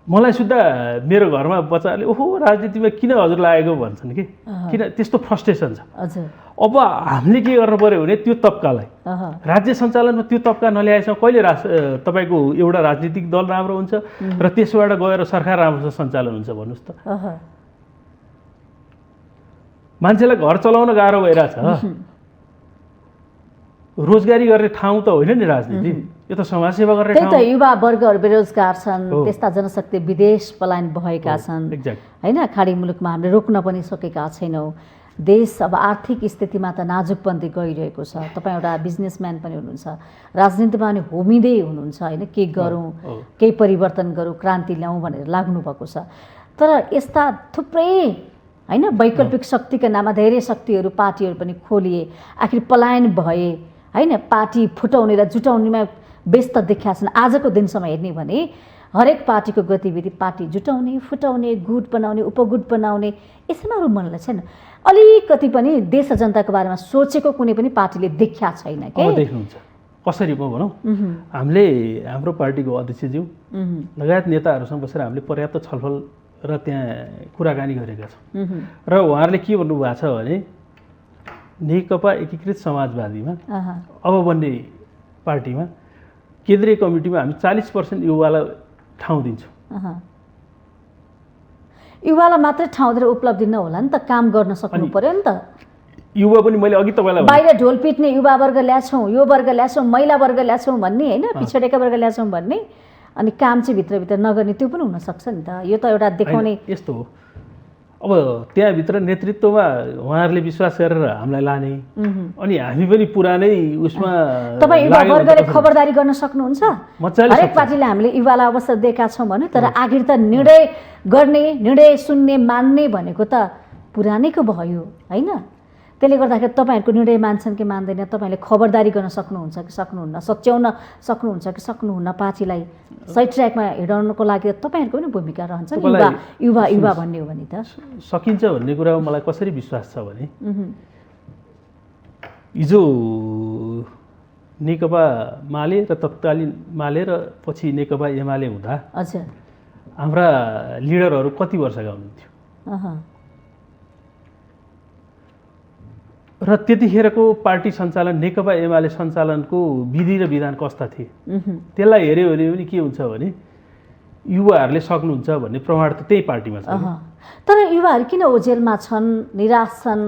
Speaker 2: मलाई सुद्धा मेरो घरमा बच्चाहरूले ओहो राजनीतिमा किन हजुर लागेको भन्छन् कि, किन त्यस्तो फ्रस्ट्रेसन छ। अब हामीले के गर्नु पऱ्यो भने त्यो तबकालाई राज्य सञ्चालनमा त्यो तबका नल्याएसम्म कहिले तपाईँको एउटा राजनीतिक दल राम्रो हुन्छ र त्यसबाट गएर सरकार राम्रो सञ्चालन हुन्छ भन्नुहोस् त? मान्छेलाई घर चलाउन गाह्रो भइरहेछ, रोजगारी गर्ने ठाउँ त होइन नि राजनीति, यो त समाजसेवा गर्ने ठाउँ।
Speaker 1: त्यही त युवा वर्गहरू बेरोजगार छन्, त्यस्ता जनशक्ति विदेश पलायन भएका छन् होइन? खाडी मुलुकमा हामीले रोक्न पनि सकेका छैनौँ। देश अब आर्थिक स्थितिमा त नाजुकपन्थी गइरहेको छ। तपाईँ एउटा बिजनेसम्यान पनि हुनुहुन्छ, राजनीतिमा पनि होमिँदै हुनुहुन्छ होइन? के गरौँ, केही परिवर्तन गरौँ, क्रान्ति ल्याउँ भनेर लाग्नु भएको छ। तर यस्ता थुप्रै होइन वैकल्पिक शक्तिका नाममा धेरै शक्तिहरू पार्टीहरू पनि खोलिए, आखिर पलायन भए होइन? पार्टी फुटाउने र जुटाउनेमा व्यस्त देखिया छन्। आजको दिनसम्म हेर्ने भने हरेक पार्टीको गतिविधि पार्टी जुटाउने, फुटाउने, गुट बनाउने, उपगुट बनाउने, यसमा अरू मनलाई छैन। अलिकति पनि देश जनताको बारेमा सोचेको कुनै पनि पार्टीले देखिया छैन के?
Speaker 2: देख्नुहुन्छ कसरी म भनौँ, हामीले हाम्रो पार्टीको अध्यक्षज्यू लगायत नेताहरूसँग बसेर हामीले पर्याप्त छलफल र त्यहाँ कुराकानी गरेका छौँ र उहाँहरूले के भन्नुभएको छ भने नेकपा एकीकृत समाजवादीमा अब बन्ने पार्टीमा केन्द्रीय कमिटीमा हामी 40% युवालाई ठाउँ दिन्छौँ।
Speaker 1: युवालाई मात्रै ठाउँ दिएर उपलब्धि नहोला नि त, काम गर्न सक्नु पर्यो नि त।
Speaker 2: युवा पनि मैले अघि तपाईँलाई
Speaker 1: बाहिर ढोल पिट्ने युवा वर्ग ल्याछौँ, यो वर्ग ल्याछौँ, महिला वर्ग ल्याछौँ भन्ने होइन, पिछडेका वर्ग ल्याछौँ भन्ने, अनि काम चाहिँ भित्रभित्र नगर्ने, त्यो पनि हुनसक्छ नि त। यो त एउटा देखाउने
Speaker 2: यस्तो हो। अब त्यहाँभित्र नेतृत्वमा उहाँहरूले विश्वास गरेर हामीलाई लाने, अनि हामी पनि पुरानै उसमा
Speaker 1: तपाईँ युवा वर्गले खबरदारी गर्न सक्नुहुन्छ। हरेक पार्टीले हामीले युवालाई अवसर दिएका छौँ भने, तर आखिर त निर्णय गर्ने, निर्णय सुन्ने, मान्ने भनेको त पुरानैको भयो होइन? त्यसले गर्दाखेरि तपाईँहरूको निर्णय मान्छन् कि मान्दैन, तपाईँले खबरदारी गर्न सक्नुहुन्छ कि सक्नुहुन्न, सच्याउन सक्नुहुन्छ कि सक्नुहुन्न, पार्टीलाई सही ट्र्याकमा हिँडाउनको लागि तपाईँहरूको पनि भूमिका रहन्छ नि। युवा युवा भन्ने हो भने त
Speaker 2: सकिन्छ भन्ने कुरामा मलाई कसरी विश्वास छ भने हिजो नेकपा माले र तत्कालीन माले र पछि नेकपा एमाले हुँदा
Speaker 1: हजुर
Speaker 2: हाम्रा लिडरहरू कति वर्षका हुनुहुन्थ्यो? र त्यतिखेरको पार्टी सञ्चालन नेकपा एमाले सञ्चालनको विधि र विधान कस्ता थिए त्यसलाई हेऱ्यो भने पनि के हुन्छ भने युवाहरूले सक्नुहुन्छ भन्ने प्रमाण त त्यही पार्टीमा छ।
Speaker 1: तर युवाहरू किन ओझेलमा छन्, निराश छन्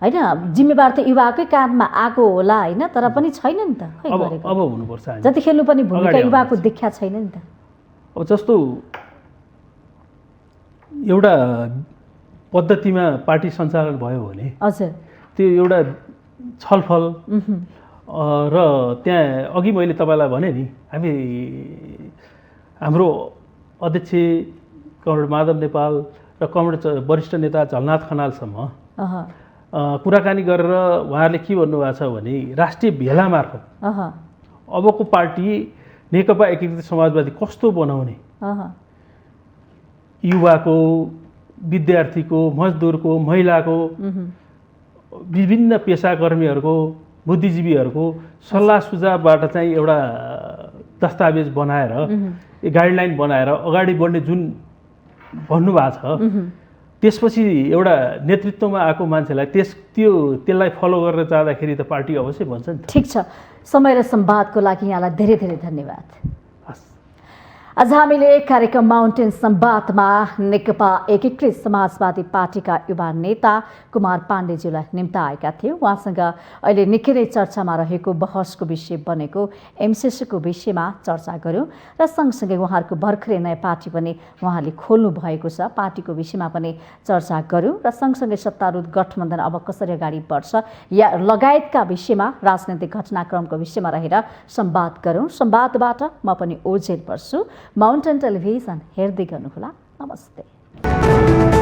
Speaker 1: होइन? जिम्मेवार त युवाकै काँधमा आएको होला होइन, तर पनि छैन नि त।
Speaker 2: अब हुनुपर्छ,
Speaker 1: जति खेल्नु पनि भूमिका युवाको देखिया छैन नि त।
Speaker 2: अब जस्तो एउटा पद्धतिमा पार्टी सञ्चालन भयो भने
Speaker 1: हजुर
Speaker 2: त्यो एउटा छलफल र त्यहाँ अघि मैले तपाईँलाई भने नि हाम्रो अध्यक्ष कमरेड माधव नेपाल र कमरेड वरिष्ठ नेता झलनाथ खनालसम्म कुराकानी गरेर उहाँहरूले के भन्नुभएको छ भने राष्ट्रिय भेला मार्फत अबको पार्टी नेकपा एकीकृत समाजवादी कस्तो बनाउने, युवाको, विद्यार्थीको, मजदुरको, महिलाको, विभिन्न पेसाकर्मीहरूको, बुद्धिजीवीहरूको सल्लाह सुझावबाट चाहिँ एउटा दस्तावेज बनाएर गाइडलाइन बनाएर अगाडि बढ्ने जुन भन्नुभएको छ, त्यसपछि एउटा नेतृत्वमा आएको मान्छेलाई त्यसलाई फलो गरेर जाँदाखेरि त पार्टी अवश्य भन्छ नि त।
Speaker 1: ठिक छ, समय र संवादको लागि यहाँलाई धेरै धेरै धन्यवाद। आज हामीले कार्यक्रम माउन्टेन संवादमा नेकपा एकीकृत समाजवादी पार्टीका युवा नेता कुमार पाण्डेज्यूलाई निम्ताएका थियौँ। उहाँसँग अहिले निकै नै चर्चामा रहेको बहसको विषय बनेको एमसिसीको विषयमा चर्चा गऱ्यौँ र सँगसँगै उहाँहरूको भर्खरै नयाँ पार्टी पनि उहाँले खोल्नु भएको छ, पार्टीको विषयमा पनि चर्चा गऱ्यौँ र सँगसँगै सत्तारूढ गठबन्धन अब कसरी अगाडि बढ्छ या लगायतका विषयमा राजनैतिक घटनाक्रमको विषयमा रहेर संवाद गऱ्यौँ। संवादबाट म पनि ओझेल पर्छु। माउन्टेन टेलिभिजन हेर्दै गर्नुहोला। नमस्ते।